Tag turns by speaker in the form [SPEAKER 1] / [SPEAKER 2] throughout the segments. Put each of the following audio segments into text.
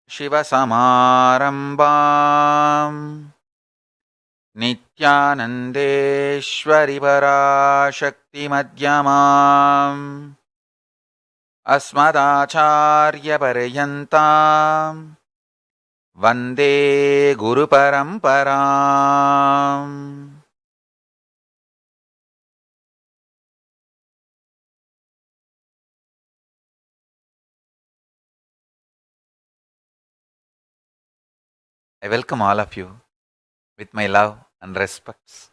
[SPEAKER 1] शिवसमारम्भाम् नित्यानन्देश्वरिपराशक्तिमध्यमाम् अस्मदाचार्यपर्यन्ताम् वन्दे गुरुपरम्पराम्। I welcome all of you with my love and respects.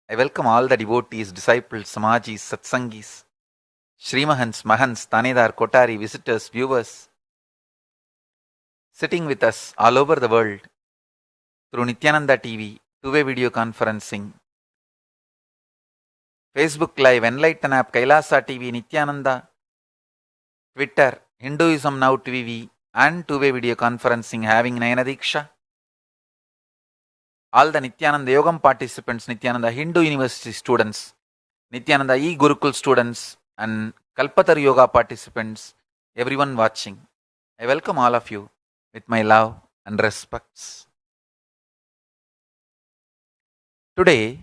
[SPEAKER 1] I welcome all the devotees, disciples, Samajis, Satsangis, Srimahans, Mahans, Tanedar, Kotari, visitors, viewers, sitting with us all over the world through Nityananda TV, two-way video conferencing, Facebook Live, Enlighten app, Kailasa TV, Nityananda, Twitter, Hinduism Now TV, and two-way video conferencing having Nayana Diksha. All the Nityananda Yogam participants, Nityananda Hindu University students, Nityananda E-Gurukul students, and Kalpatar Yoga participants, everyone watching. I welcome all of you with my love and respects. Today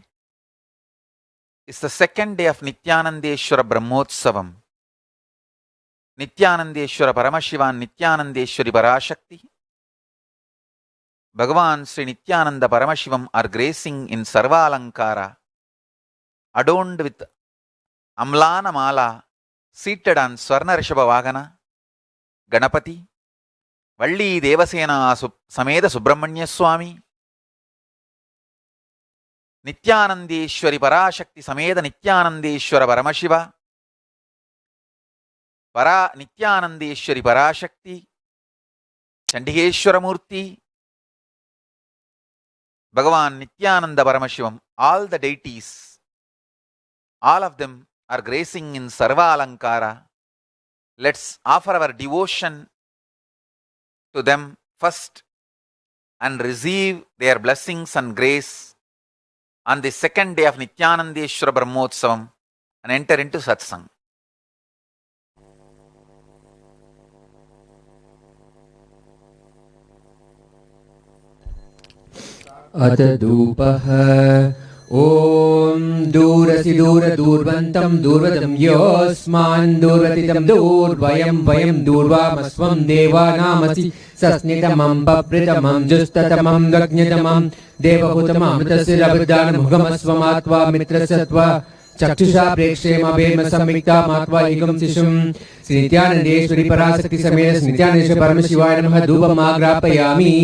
[SPEAKER 1] is the second day of Nityanandeshwara Brahmotsavam. Nityanandeshwara Paramashivan Nityanandeshwari Parashakti, Bhagavan Sri Nityananda Paramashivam are gracing in Sarva Alankara, adorned with Amlana Mala, seated on Swarna Rishabha Vagana, Ganapati, Valli Devasena Sameda Subramanya Swami, Nityanandeshwari Parashakti Sameda Nityanandeshwara Paramashiva, Para Nityanandeshwari Parashakti, Chandigeshwara Murti, Bhagavan Nityananda Paramashivam, all the deities, all of them are gracing in Sarva Alankara. Let's offer our devotion to them first and receive their blessings and grace on the second day of Nityanandeshwara Brahmotsavam and enter into Satsang.
[SPEAKER 2] अत धूपः ॐ दूरसि दूरदूर्वन्तं दूर्वतं योऽस्मान् दूर्वतितं दूर्वयं वयं दूर्वामस्वं देवानामसि सस्नितमं पप्रितमं जुस्ततमं गज्ञतमं देवहूतममृतशिरभृदानमुखमस्वमात्वा मित्रसत्वा चक्षुषा प्रेक्षेमभेम संविक्तामात्वा एकं शिशुं श्रीनित्यानन्देश्वरि पराशक्ति समेत श्रीनित्यानन्देश्वरि परमशिवाय नमः धूपमाग्रापयामि।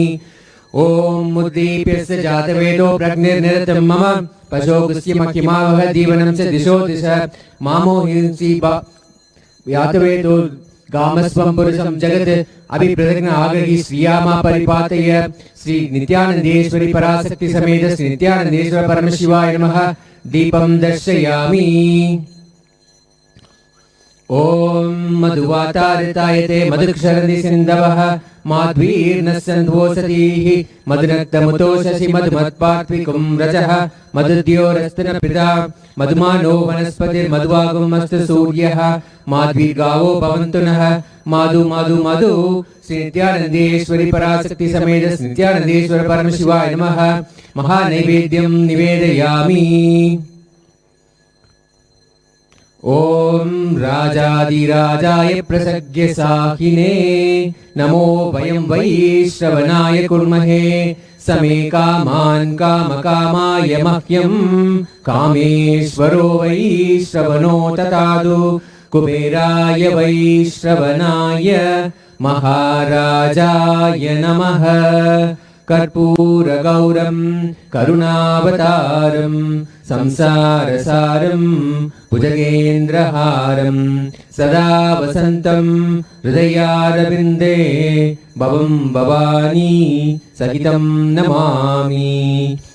[SPEAKER 2] ओम मुद्दीप्यस्य जातवेदो प्रज्ञिर्निरतं मम पशोगस्य मखिमावह दीवनं च दिशो दिश मामो हिंसी यातवेदो गामस्वं पुरुषं जगत् अभिप्रज्ञ आगहि श्रियामा परिपातय श्री नित्यानंदेश्वरी पराशक्ति समेत श्री नित्यानंदेश्वर परमशिवाय नमः दीपं दर्शयामि। ओम मधुवातारितायते मधुक्षरन्ति सिन्धवः माध्वीर्नस्सन्ध्वोषतीः मधुनक्तमुतोषसि मधुमत्पात्विकुं रजः मधुद्योरस्तनपिता मधुमानो वनस्पतिर्मधुवागमस्तु सूर्यः माध्वीर्गावो भवन्तु नः माधु माधु माधु श्री नित्यानन्देश्वरि पराशक्ति समेत श्री नित्यानन्देश्वर परमशिवाय नमः महानैवेद्यं निवेदयामि। ओम राजाधिराजाय प्रसज्ञ साहिने नमो वयं वै श्रवणाय कुर्महे समे कामान् कामकामाय मह्यं कामेश्वरो वै श्रवणो ततादु कुबेराय वै श्रवणाय महाराजाय नमः। कर्पूरगौरं करुणावतारं संसारसारं भुजगेन्द्रहारं सदा वसन्तं हृदयारविन्दे भवं भवानी सहितं नमामि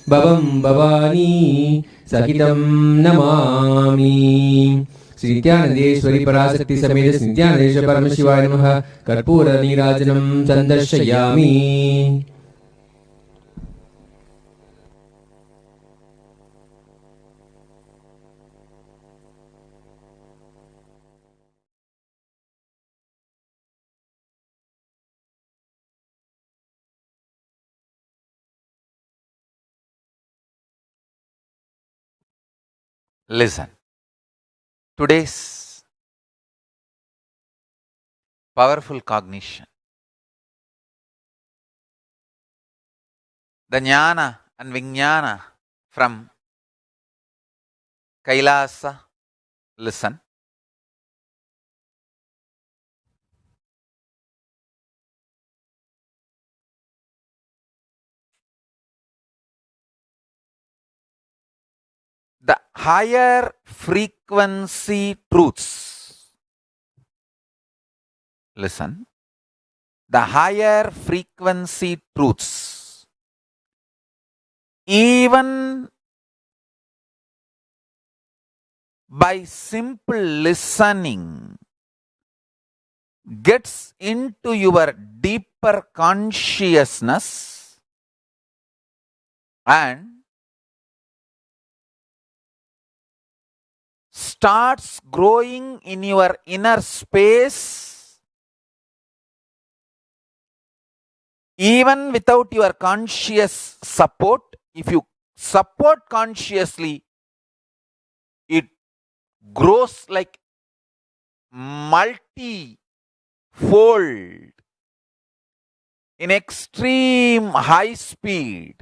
[SPEAKER 2] भवं भवानी सहितं नमामि। श्री नित्यानन्देश्वरि पराशक्ति समेत श्री नित्यानन्देश्वर परमशिवाय नमः। कर्पूर नीराजनं संदर्शयामि।
[SPEAKER 1] Listen. Today's powerful cognition, the jnana and vijnana from Kailasa. Listen. The higher frequency truths. Listen. The higher frequency truths, even by simple listening, gets into your deeper consciousness and starts growing in your inner space even without your conscious support. If you support consciously, it grows like multi-fold in extreme high speed.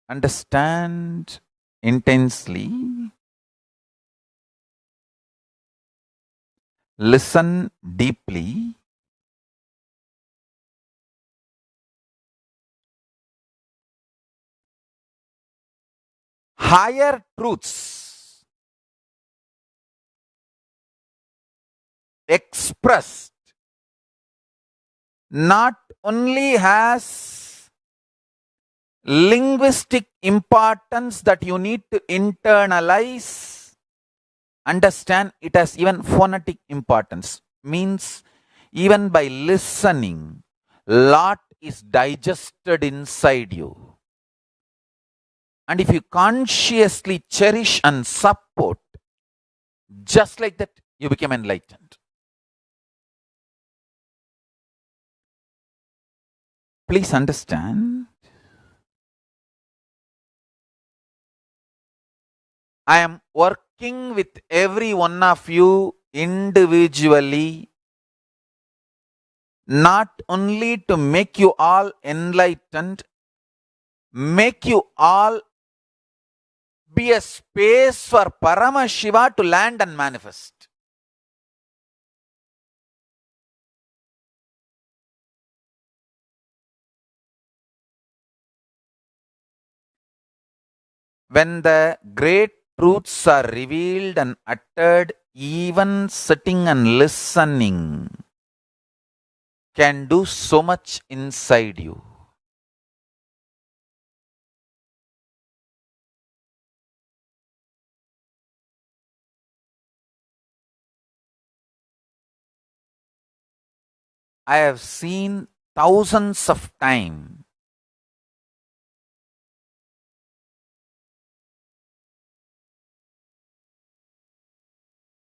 [SPEAKER 1] Understand intensely. Listen deeply. Higher truths expressed not only has linguistic importance that you need to internalize, understand, it has even phonetic importance. Means even by listening, lot is digested inside you. And if you consciously cherish and support, just like that, you become enlightened. Please understand, I am working with every one of you individually, not only to make you all enlightened, make you all be a space for Paramashiva to land and manifest. When the great truths are revealed and uttered, even sitting and listening can do so much inside you. I have seen thousands of times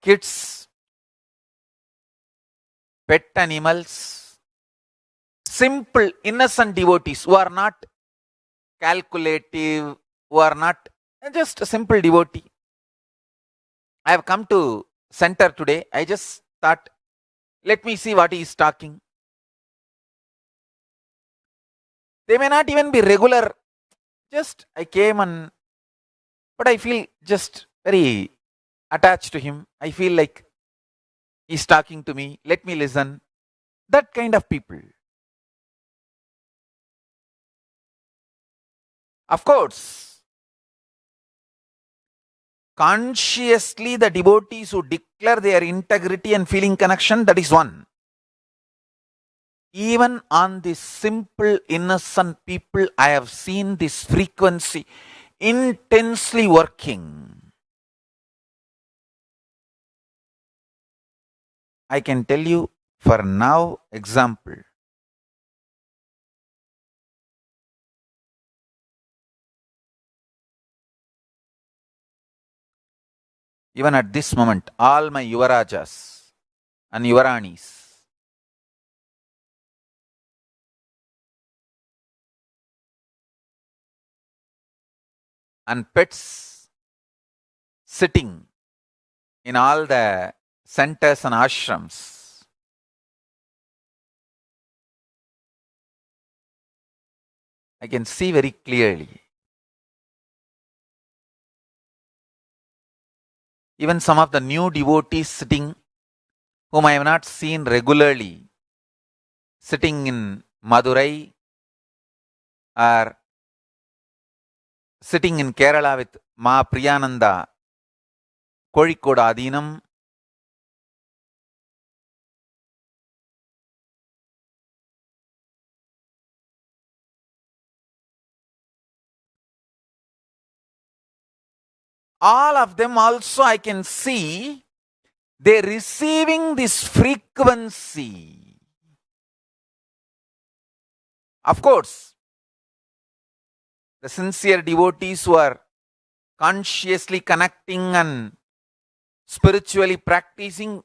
[SPEAKER 1] kids, pet animals, simple, innocent devotees who are not calculative, who are not just a simple devotee. I have come to center today. I just thought, let me see what he is talking. They may not even be regular. Just I came and, but I feel just very attached to him. I feel like he's talking to me. Let me listen. That kind of people. Of course, consciously the devotees who declare their integrity and feeling connection, that is one. Even on the simple innocent people, I have seen this frequency intensely working. I can tell you for now example. Even at this moment, all my Yuvarajas and Yuvaranis, and pets sitting in all the centers and ashrams. I can see very clearly. Even some of the new devotees sitting, whom I have not seen regularly, sitting in Madurai or sitting in Kerala with Ma Priyananda, Kozhikode Adinam. All of them also I can see, they're receiving this frequency. Of course, the sincere devotees who are consciously connecting and spiritually practicing,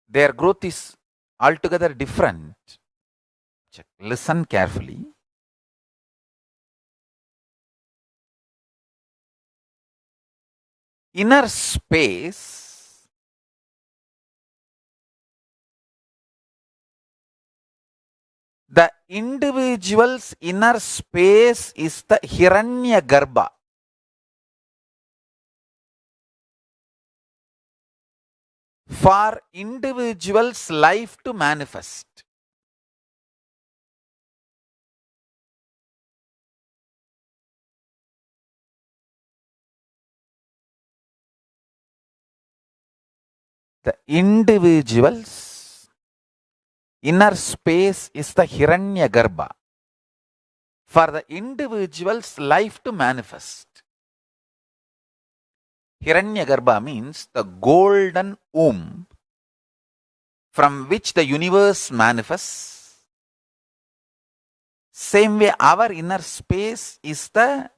[SPEAKER 1] their growth is altogether different. Listen carefully. Inner space the individual's inner space is the Hiranyagarbha. For individual's life to manifest. The individual's inner space is the Hiranyagarbha. For the individual's life to manifest. Hiranyagarbha means the golden womb from which the universe manifests. Same way, our inner space is the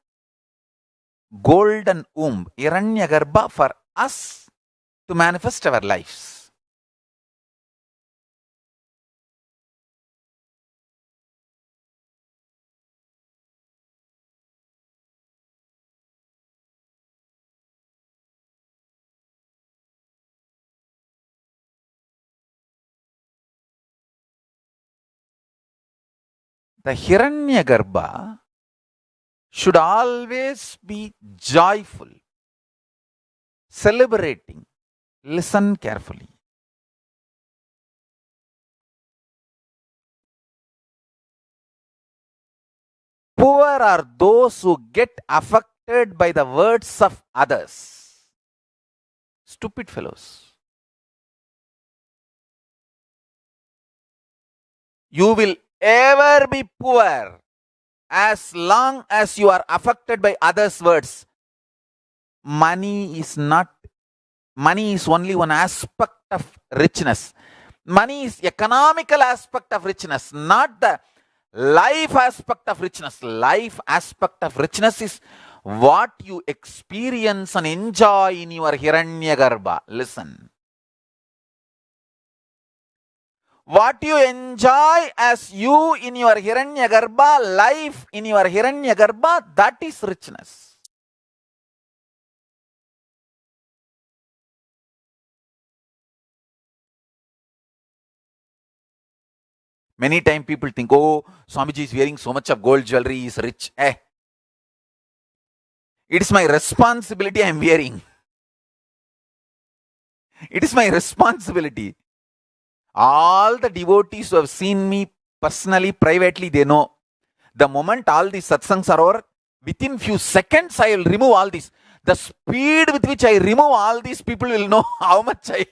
[SPEAKER 1] golden womb, Hiranyagarbha, for us to manifest our lives. The Hiranyagarbha should always be joyful, celebrating. Listen carefully. Poor are those who get affected by the words of others. Stupid fellows. You will ever be poor as long as you are affected by others' words. Money is only one aspect of richness. Money is economical aspect of richness, not the life aspect of richness. Life aspect of richness is what you experience and enjoy in your Hiranyagarbha. Listen. What you enjoy as you in your Hiranyagarbha, life in your Hiranyagarbha, that is richness. Many times people think, oh, Swamiji is wearing so much of gold jewelry, he is rich. It is my responsibility I am wearing. It is my responsibility. All the devotees who have seen me personally, privately, they know. The moment all these satsangs are over, within few seconds I will remove all this. The speed with which I remove all these, people will know how much I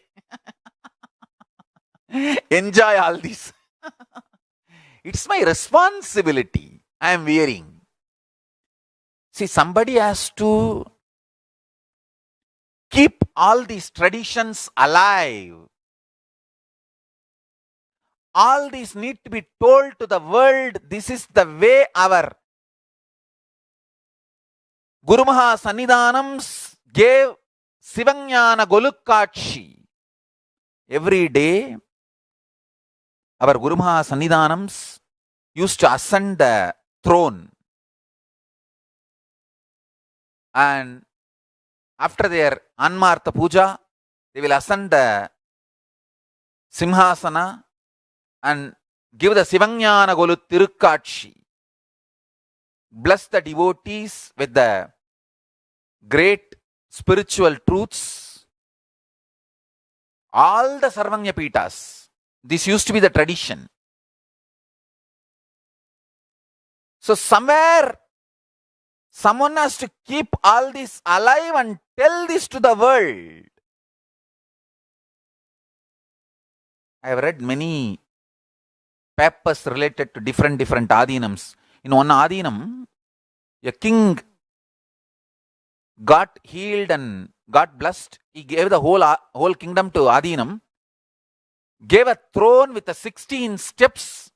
[SPEAKER 1] enjoy all this. It's my responsibility I am wearing. See, somebody has to keep all these traditions alive. All these need to be told to the world. This is the way our Guru Maha Sannidhanams gave Sivanyana Golukkachi. Every day, our Guru Maha Sannidhanams used to ascend the throne. And after their Anmartha Puja, they will ascend the Simhasana and give the Sivanyana Golu Tirukkaatshi. Bless the devotees with the great spiritual truths. All the Sarvanya Pitas, this used to be the tradition. So somewhere, someone has to keep all this alive and tell this to the world. I have read many papers related to different Adinams. In one Adinam, a king got healed and got blessed. He gave the whole kingdom to Adinam, gave a throne with the 16 steps,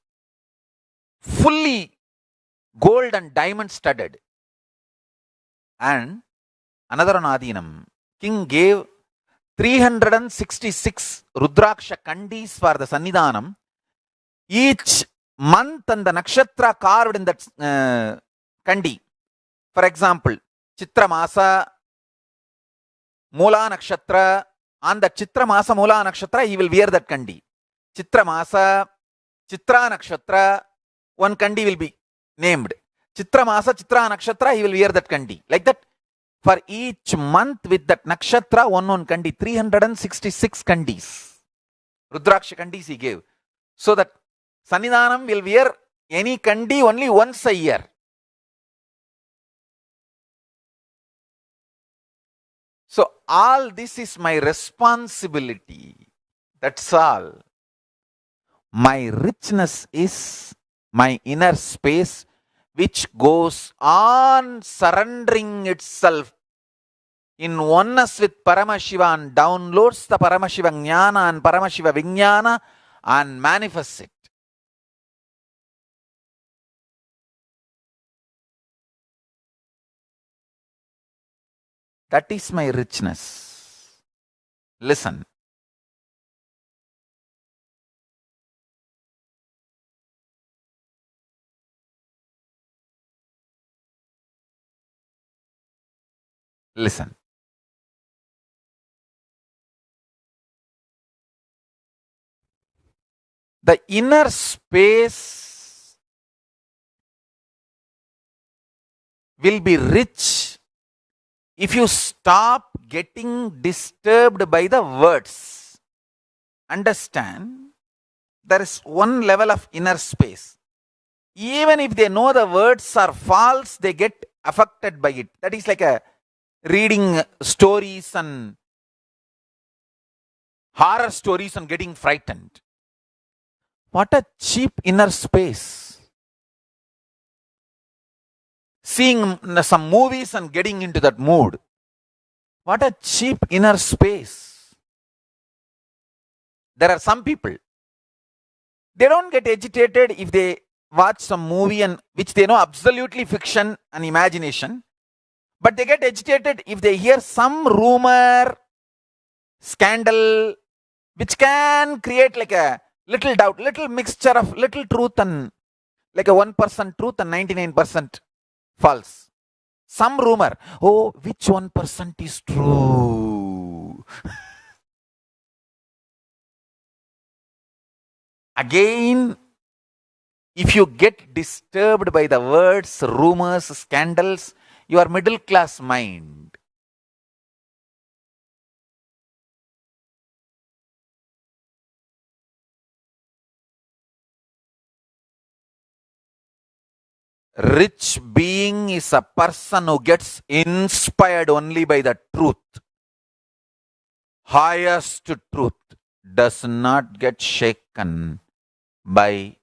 [SPEAKER 1] fully gold and diamond studded. And another one Adinam, king gave 366 Rudraksha Kandis for the Sannidhanam. Each month and the nakshatra carved in that Kandi. For example, Chitra Masa, Mula Nakshatra, on the Chitra Masa Mula Nakshatra, he will wear that Kandi. Chitra Masa, Chitra Nakshatra, one Kandi will be named. Chitra Masa, Chitra Nakshatra, he will wear that Kandi. Like that, for each month with that Nakshatra, one Kandi, 366 Kandis. Rudraksha Kandis he gave. So that Sannidhanam will wear any Kandi only once a year. So all this is my responsibility. That's all. My richness is my inner space, which goes on surrendering itself in oneness with Paramashiva and downloads the Paramashiva Jnana and Paramashiva Vijnana and manifests it. That is my richness. Listen. Listen. The inner space will be rich if you stop getting disturbed by the words. Understand, there is one level of inner space. Even if they know the words are false, they get affected by it. That is like a reading stories and horror stories and getting frightened. What a cheap inner space. Seeing some movies and getting into that mood. What a cheap inner space. There are some people, they don't get agitated if they watch some movie and which they know absolutely fiction and imagination, but they get agitated if they hear some rumor, scandal, which can create like a little doubt, little mixture of little truth and like a 1% truth and 99% false. Some rumor, oh, which 1% is true? Again, if you get disturbed by the words, rumors, scandals, your middle class mind, rich being is a person who gets inspired only by the truth. Highest truth does not get shaken by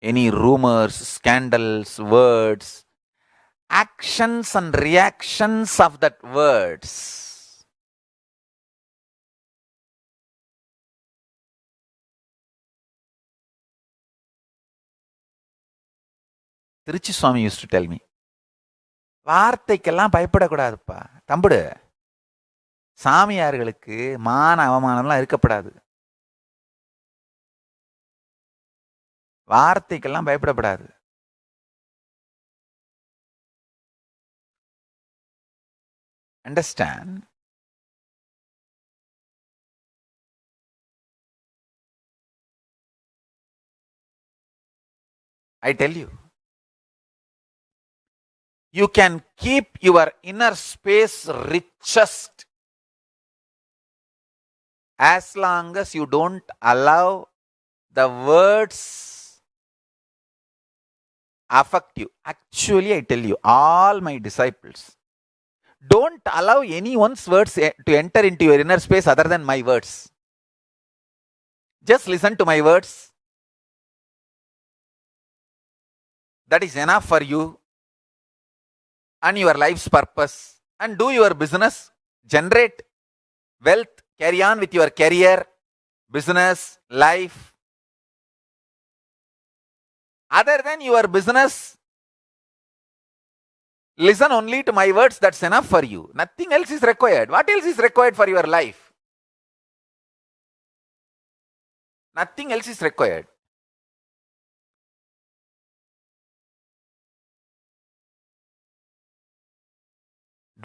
[SPEAKER 1] any rumors, scandals, words, actions and reactions of that words. Tiruchi Swami used to tell me, வார்த்தைக்கெல்லாம் பயப்படக்கூடாதுப்பா தம்புடு, சாமியார்களுக்கு மான அவமானம்லாம் இருக்கப்படாது, வார்த்தைக்கெல்லாம் பயப்படப்படாது. Understand? I tell you, you can keep your inner space richest as long as you don't allow the words affect you. Actually, I tell you, all my disciples, don't allow anyone's words to enter into your inner space other than my words. Just listen to my words. That is enough for you and your life's purpose. And do your business, generate wealth, carry on with your career, business, life. Other than your business, listen only to my words, that's enough for you. Nothing else is required. What else is required for your life? Nothing else is required.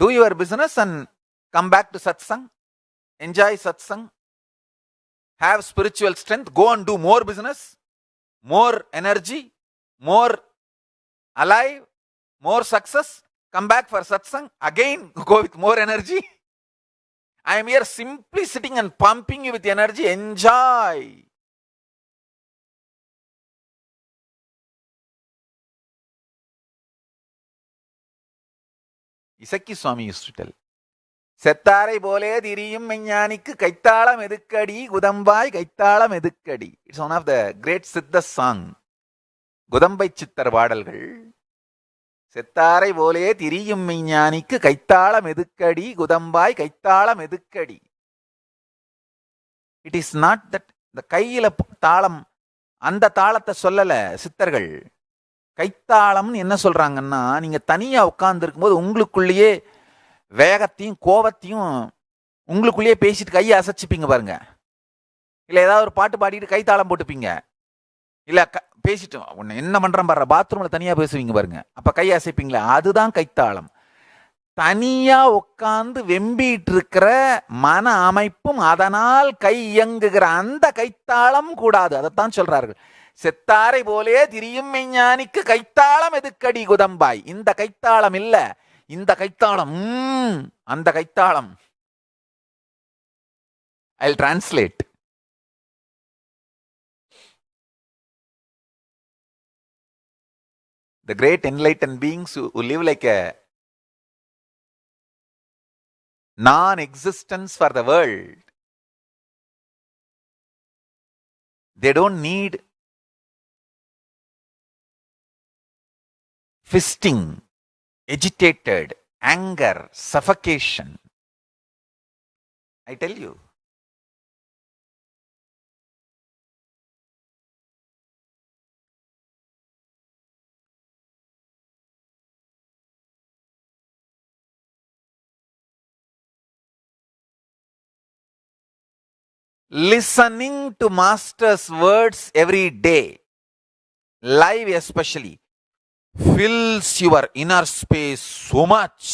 [SPEAKER 1] Do your business and come back to satsang. Enjoy satsang. Have spiritual strength. Go and do more business, more energy, more alive, more success. Come back for satsang. Again, go with more energy. I am here simply sitting and pumping you with energy. Enjoy. Isaki Swami used to tell, செத்தாரை போலே திரியும் மெஞ்ஞானிக்கு கைத்தாளம் எதுக்கடி குதம்பாய் கைத்தாளம் எதுக்கடி. It's one of the great Siddha song. Kuthambai Siddhar பாடல்கள். செத்தாரை போலே திரியும் மெஞ்ஞானிக்கு கைத்தாளம் எதுக்கடி குதம்பாய் கைத்தாளம் எதுக்கடி. இட் இஸ் நாட் தட் இந்த கையில தாளம், அந்த தாளத்தை சொல்லல சித்தர்கள். கைத்தாளம்னு என்ன சொல்றாங்கன்னா, நீங்க தனியா உட்கார்ந்து இருக்கும்போது உங்களுக்குள்ளேயே வேகத்தையும் கோபத்தையும் உங்களுக்குள்ளேயே பேசிட்டு கையை அசைச்சிப்பீங்க பாருங்க. இல்லை ஏதாவது ஒரு பாட்டு பாடிட்டு கைத்தாளம் போட்டுப்பீங்க. இல்லை பேசிட்டு ஒன்று என்ன பண்ணுறேன் பாரு, பாத்ரூமில் தனியாக பேசுவீங்க பாருங்க, அப்போ கையை அசைப்பீங்களே, அதுதான் கைத்தாளம். தனியாக உட்காந்து வெம்பிட்டு இருக்கிற மன அமைப்பும் அதனால் கை இயங்குகிற அந்த கைத்தாளம் கூடாது. அதைத்தான் சொல்றார்கள். செத்தாரை போலே திரியும் மெஞ்ஞானிக்கு கைத்தாளம் எதுக்கடி குதம்பாய். இந்த கைத்தாளம் இல்ல, இந்த கைத்தாளம், அந்த கைத்தாளம். I'll translate. The great enlightened beings who live like a non-existence for the world, they don't need fisting, agitated, anger, suffocation. I tell you. Listening to Master's words every day, live especially, fills your inner space so much.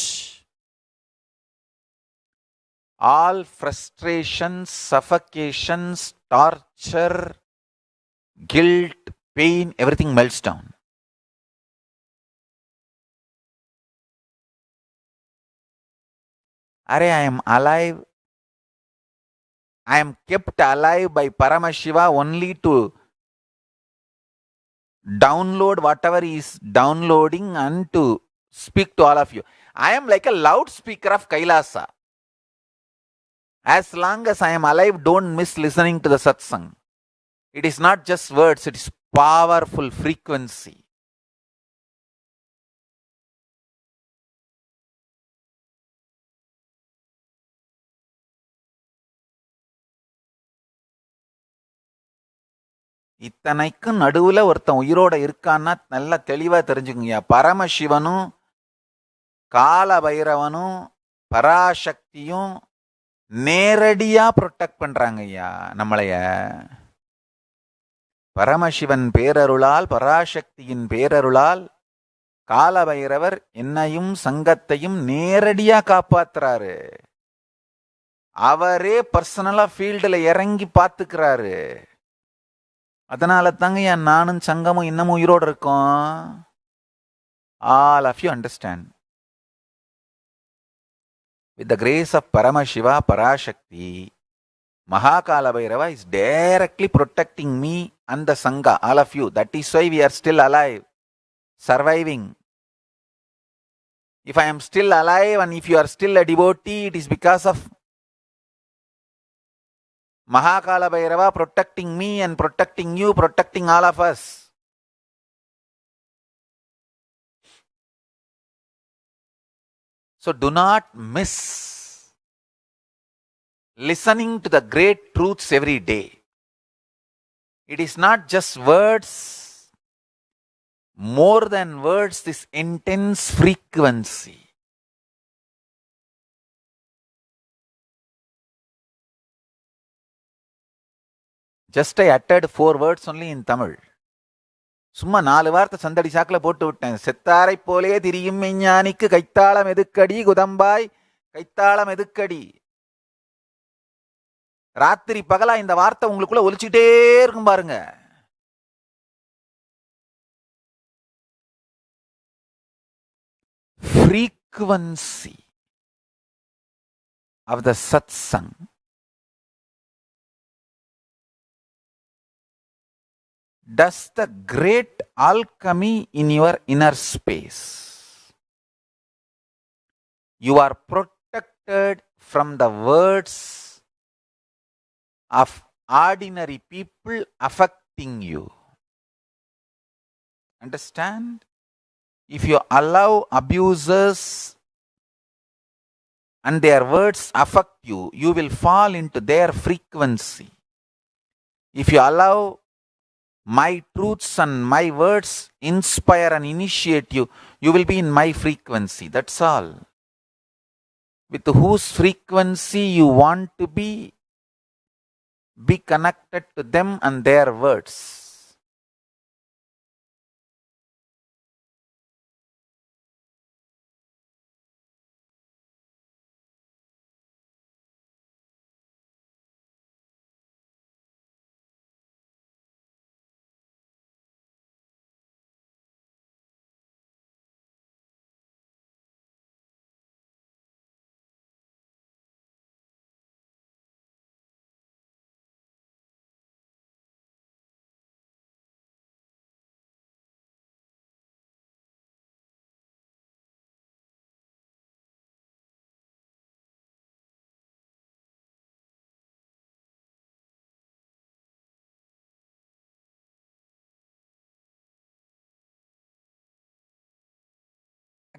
[SPEAKER 1] All frustrations, suffocations, torture, guilt, pain, everything melts down. Arey, I am alive. I am kept alive by Paramashiva only to download whatever he is downloading and to speak to all of you. I am like a loudspeaker of Kailasa. As long as I am alive, don't miss listening to the satsang. It is not just words, it is powerful frequency. இத்தனைக்கும் நடுவுல ஒருத்தன் உயிரோட இருக்கான்னா நல்லா தெளிவா தெரிஞ்சுக்குங்க. பரமசிவனும் கால பைரவனும் பராசக்தியும் நேரடியா ப்ரொடெக்ட் பண்றாங்க ஐயா நம்மளைய. பரமசிவன் பேரருளால், பராசக்தியின் பேரருளால் காலபைரவர் என்னையும் சங்கத்தையும் நேரடியா காப்பாத்துறாரு. அவரே பர்சனலா ஃபீல்டுல இறங்கி பார்த்துக்கிறாரு. அதனால தாங்க நானும் சங்கமும் இன்னமும் உயிரோடு இருக்கோம். All of you understand. With the grace of Paramashiva, Parashakti, Mahakala Bhairava is directly protecting me and the Sangha, all of you. That is why we are still alive, surviving. If I am still alive and if you are still a devotee, it is because of Mahakala Bhairava protecting me and protecting you, protecting all of us. So do not miss listening to the great truths every day. It is not just words, more than words, this intense frequency. Just I uttered 4 words only in Tamil. சும்மா 4 வார்த்தை சந்தடி சாக்கில் போட்டு விட்டேன். செத்தாரை போலே திரியும் மெஞ்ஞானிக்கு கைத்தாளம் எதுக்கடி குதம்பாய் கைத்தாளம் எதுக்கடி. ராத்திரி பகலா இந்த வார்த்தை உங்களுக்குள்ள ஒலிச்சுட்டே இருக்கும் பாருங்க. Frequency of the satsang does the great alchemy in your inner space. You are protected from the words of ordinary people affecting you. Understand? If you allow abusers and their words affect you, you will fall into their frequency. If you allow my truths and my words inspire and initiate you, you will be in my frequency. That's all. With whose frequency you want to be connected to them and their words.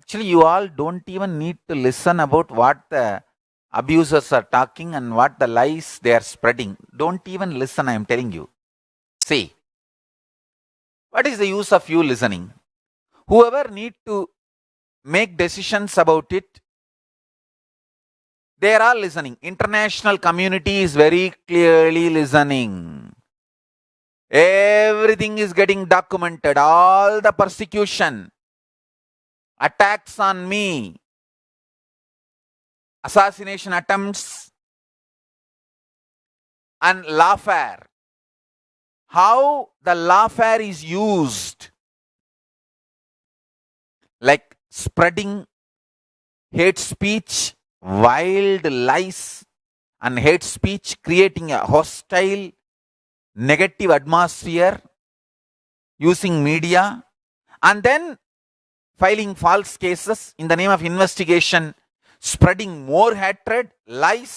[SPEAKER 1] Actually, you all don't even need to listen about what the abusers are talking and what the lies they are spreading. Don't even listen, I am telling you. See, what is the use of you listening? Whoever need to make decisions about it, they are all listening. International community is very clearly listening. Everything is getting documented. All the persecution, attacks on me, assassination attempts, and lawfare. How the lawfare is used, like spreading hate speech, wild lies, and hate speech, creating a hostile, negative atmosphere using media, and then filing false cases in the name of investigation, spreading more hatred, lies,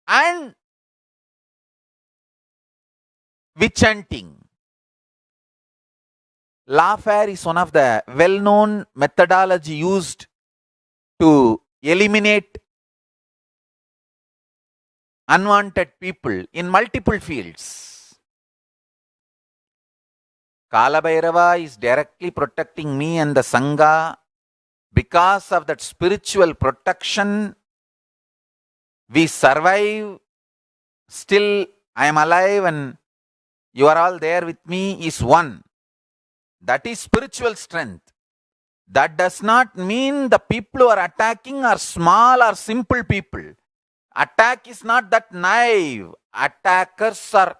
[SPEAKER 1] and witch hunting. Lawfare is one of the well-known methodology used to eliminate unwanted people in multiple fields. Kalabhairava is directly protecting me and the Sangha. Because of that spiritual protection, we survive. Still, I am alive and you are all there with me is one. That is spiritual strength. That does not mean the people who are attacking are small or simple people. Attack is not that naive. Attackers are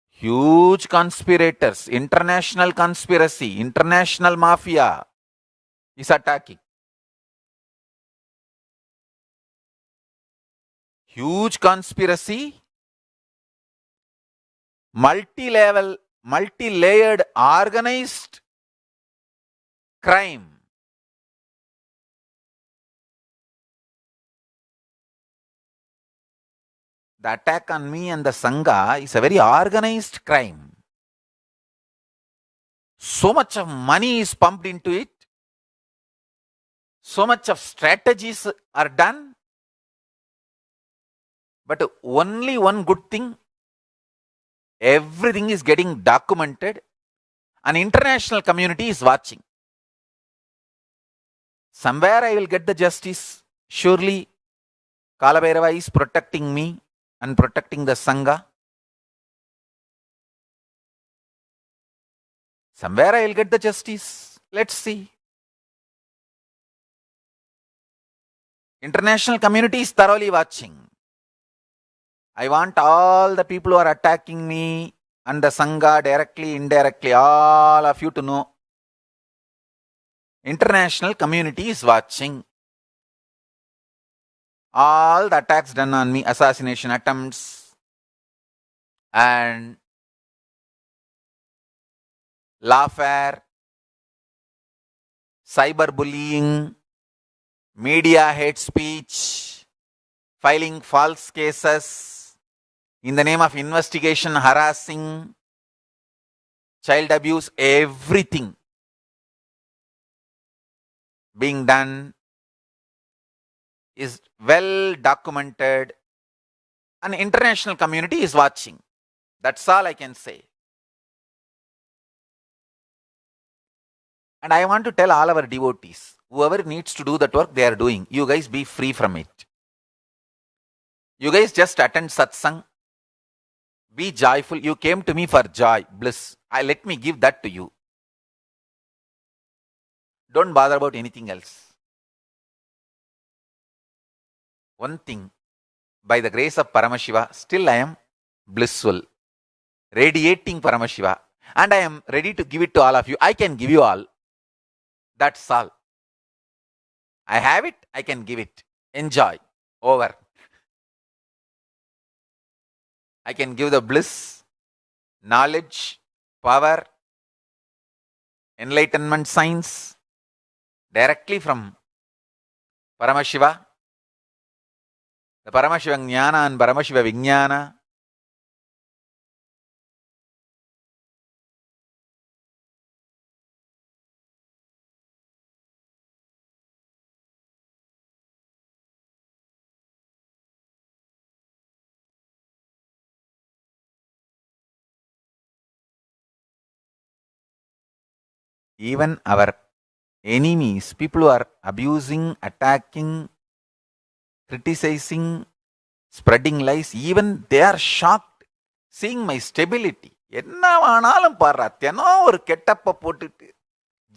[SPEAKER 1] huge conspirators. International conspiracy, international mafia is attacking. Huge conspiracy, multi-level, multi-layered, organized crime. The attack on me and the Sangha is a very organized crime. So much of money is pumped into it. So much of strategies are done. But only one good thing, everything is getting documented. An international community is watching. Somewhere I will get the justice. Surely Kalabhairava is protecting me and protecting the Sangha. Somewhere I will get the justice. Let's see. International community is thoroughly watching. I want all the people who are attacking me and the Sangha directly, indirectly, all of you to know. International community is watching. All the attacks done on me, assassination attempts and lawfare, cyberbullying, media hate speech, filing false cases in the name of investigation, harassing, child abuse, everything being done is well documented and international community is watching. That's all I can say. And I want to tell all our devotees, whoever needs to do that work, they are doing. You guys be free from it. You guys just attend satsang. Be joyful. You came to me for joy, bliss. Let me give that to you. Don't bother about anything else. One thing, by the grace of Paramashiva, still I am blissful, radiating Paramashiva, and I am ready to give it to all of you. I can give you all. That's all. I have it, I can give it. Enjoy. Over. I can give the bliss, knowledge, power, enlightenment science directly from Paramashiva. The Paramashiva Jnana and Paramashiva Vijnana. Even our enemies, people who are abusing, attacking, criticizing, spreading lies, even they are shocked seeing my stability. என்ன ஆனாலும் பாடுறா, தினம் ஒரு கெட்டப்ப போட்டுட்டு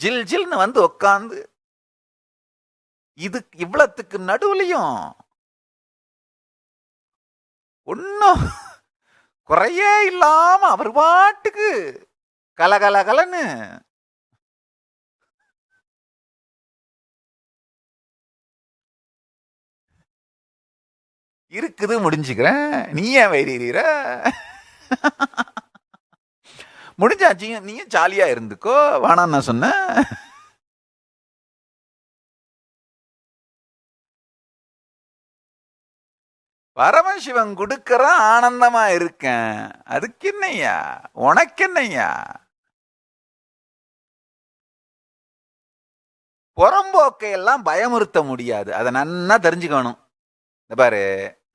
[SPEAKER 1] ஜில் ஜில்னு வந்து உட்காந்து இது இவ்வளத்துக்கு நடுவுலையும் ஒன்னும் குறையே இல்லாம அவர் பாட்டுக்கு கலகலகலன்னு இருக்குது. முடிஞ்சுக்கிறேன். நீ ஏன் வைரீர முடிஞ்சாச்சு, நீயும் ஜாலியா இருந்துக்கோ, வேணான்னு நான் சொன்னேன். பரமசிவன் கொடுக்கற ஆனந்தமா இருக்கேன். அதுக்கு என்னையா, உனக்கு என்னையா? புறம்போக்கையெல்லாம் பயமுறுத்த முடியாது. அதை நன்னா தெரிஞ்சுக்கணும். இந்த பாரு,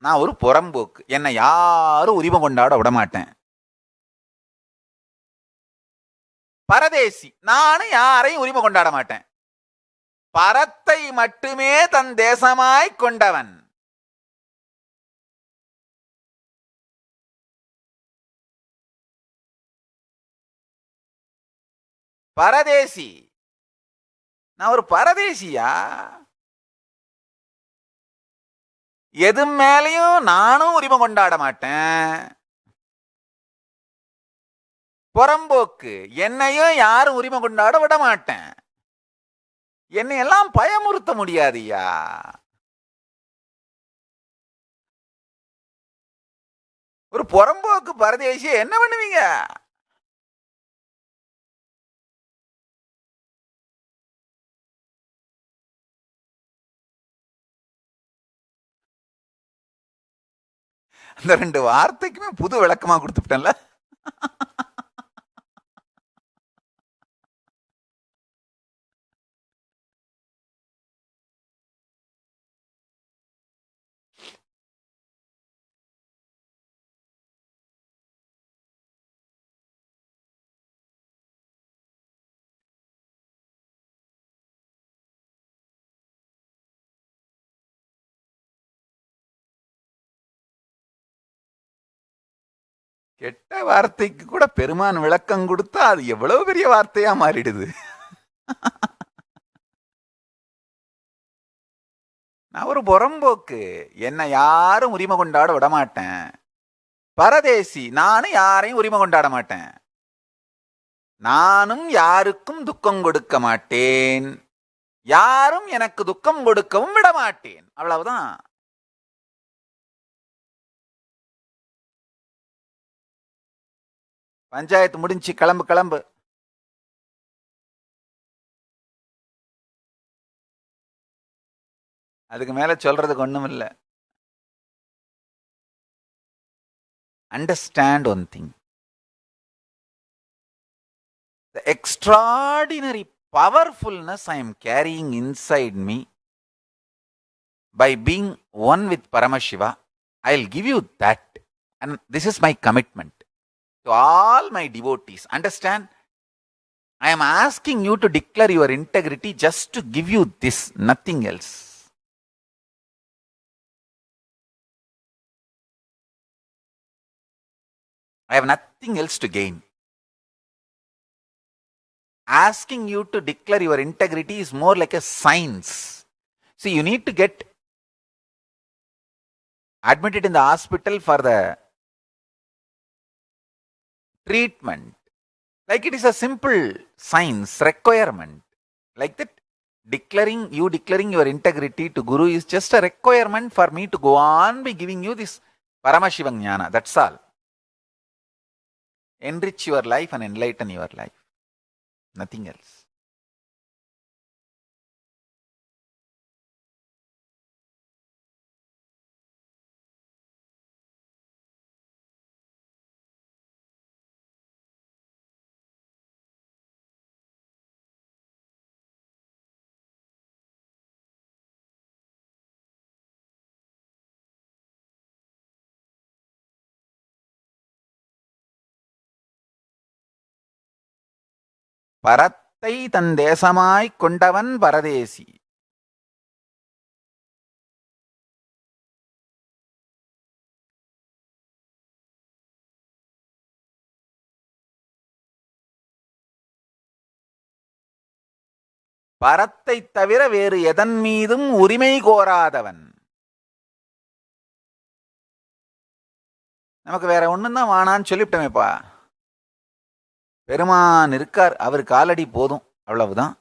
[SPEAKER 1] நான் ஒரு புறம்போக்கு. என்னை யாரும் உரிமை கொண்டாட விட மாட்டேன். பரதேசி, நானும் யாரையும் உரிமை கொண்டாட மாட்டேன். பரத்தை மட்டுமே தன் தேசமாய் கொண்டவன். பரதேசி நான் ஒரு பரதேசியா? எது மேலையும் நானும் உரிமை கொண்டாட மாட்டேன். புறம்போக்கு, என்னையும் யாரும் உரிமை கொண்டாட விட மாட்டேன். என்னை எல்லாம் பயமுறுத்த முடியாதுயா. ஒரு புறம்போக்கு பரதேசிய என்ன பண்ணுவீங்க? அந்த 2 வார்த்தைக்குமே புது விளக்கமா கொடுத்துட்டேன்ல. கெட்ட வார்த்தைக்கு கூட பெருமான் விளக்கம் கொடுத்தா அது எவ்வளவு பெரிய வார்த்தையா மாறிடுது. நான் ஒரு புறம்போக்கு, என்னை யாரும் உரிமை கொண்டாட விட மாட்டேன். பரதேசி, நானும் யாரையும் உரிமை கொண்டாட மாட்டேன். நானும் யாருக்கும் துக்கம் கொடுக்க மாட்டேன். யாரும் எனக்கு துக்கம் கொடுக்கவும் விட மாட்டேன். அவ்வளவுதான். பஞ்சாயத்து முடிஞ்சு, கிளம்பு கிளம்பு. அதுக்கு மேல சொல்றதுக்கு ஒண்ணும் இல்லை. Understand one thing. The extraordinary powerfulness I am carrying inside me by being one with Paramashiva, I'll give you that. And this is my commitment to all my devotees. Understand? I am asking you to declare your integrity just to give you this, nothing else. I have nothing else to gain. Asking you to declare your integrity is more like a science. See, you need to get admitted in the hospital for the treatment. Like it is a simple science requirement. Like that, you declaring your integrity to Guru is just a requirement for me to go on by giving you this Paramashiva Jnana. That's all. Enrich your life and enlighten your life. Nothing else. பரத்தை தன் தேசமாய்க் கொண்டவன் பரதேசி. பரத்தை தவிர வேறு எதன் மீதும் உரிமை கோராதவன். நமக்கு வேற ஒண்ணும் தான் வானான்னு சொல்லிவிட்டோமேப்பா. பெருமான் இருக்கார், அவர் காலடி போதும், அவ்வளவுதான்.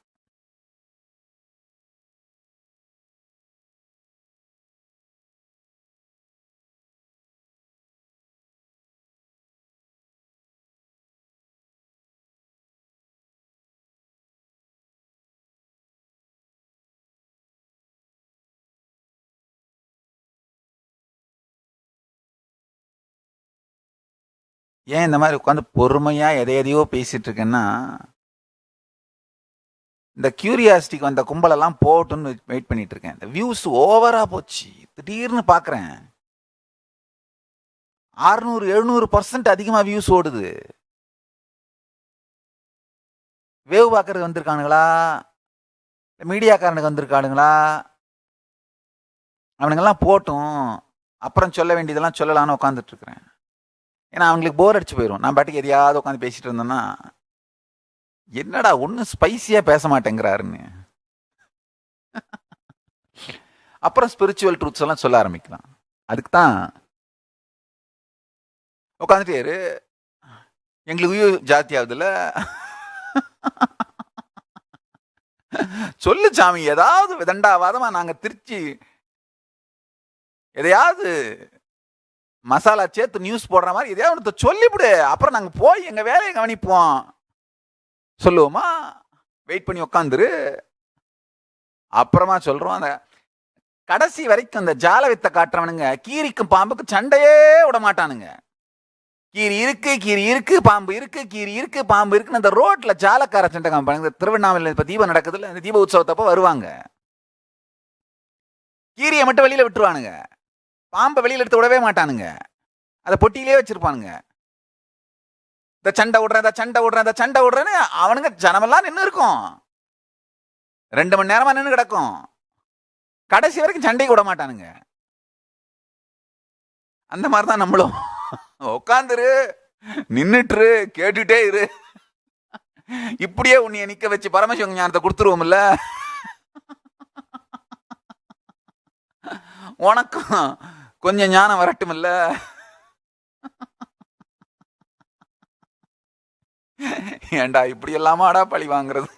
[SPEAKER 1] ஏன் இந்த மாதிரி உட்காந்து பொறுமையா எதையோ பேசிட்டு இருக்கேன்னா, இந்த கியூரியாசிட்டிக்கு வந்த கும்பலெல்லாம் போட்டுன்னு வெயிட் பண்ணிட்டு இருக்கேன். இந்த வியூஸ் ஓவரா போச்சு. திடீர்னு பாக்குறேன் 600-700% அதிகமா வியூஸ் ஓடுது. வேவ் பார்க்கறது வந்திருக்கானுங்களா, மீடியாக்காரனுக்கு வந்திருக்கானுங்களா? அவனுங்கெல்லாம் போட்டும், அப்புறம் சொல்ல வேண்டியதெல்லாம் சொல்லலான்னு உட்காந்துட்டு இருக்கிறேன். ஏன்னா அவங்களுக்கு போர் அடிச்சு போயிடும். நான் பாட்டுக்கு எதையாவது உட்காந்து பேசிட்டு இருந்தேன்னா, என்னடா ஒன்றும் ஸ்பைசியா பேச மாட்டேங்கிறாருன்னு. அப்புறம் ஸ்பிரிச்சுவல் ட்ரூத்ஸ் எல்லாம் சொல்ல ஆரம்பிக்கலாம். அதுக்கு தான் உட்காந்துட்டே எங்களுக்கு ஜாஸ்தி ஆகுதுல்ல. சொல்லு சாமி, ஏதாவது விதண்டாவாதமா நாங்க திருச்சி எதையாவது மசாலா சேர்த்து நியூஸ் போடுற மாதிரி எதையாவது சொல்லிவிடு, அப்புறம் நாங்க போய் எங்க வேலையை கவனிப்போம். சொல்லுவோமா? வெயிட் பண்ணி உக்காந்துரு, அப்புறமா சொல்றோம். அந்த கடைசி வரைக்கும் அந்த ஜால வித்தை காட்டுறவனுங்க கீரிக்கும் பாம்புக்கு சண்டையே விட மாட்டானுங்க. கீரி இருக்கு பாம்பு இருக்கு, கீரி இருக்கு பாம்பு இருக்குன்னு அந்த ரோட்ல ஜாலக்கார சண்டை காமிப்பாங்க. திருவண்ணாமலை இப்ப தீபம் நடக்குதுல்ல, அந்த தீப உற்சவத்தப்ப வருவாங்க. கீரியை மட்டும் வெளியில விட்டுருவானுங்க, பாம்பை வெளியில எடுத்து விடவே மாட்டானுங்க. அதை பொட்டியிலே வச்சிருப்பானுங்க. இந்த சண்டை விடுறேன்னு அவனுங்க ஜனமெல்லாம் நின்று இருக்கும். 2 மணி நேரமா நின்று கிடக்கும். கடைசி வரைக்கும் சண்டைக்கு விட மாட்டானுங்க. அந்த மாதிரிதான் நம்மளும். உட்காந்துரு, நின்னுட்டு கேட்டுட்டே இரு. இப்படியே உன்னைய நிக்க வச்சு பரமசிவன் ஞானத்தை கொடுத்துருவோம்ல. உனக்கும் கொஞ்சம் ஞானம் வரட்டும் இல்ல. ஏண்டா இப்படி எல்லாமாடா பழி வாங்குறது?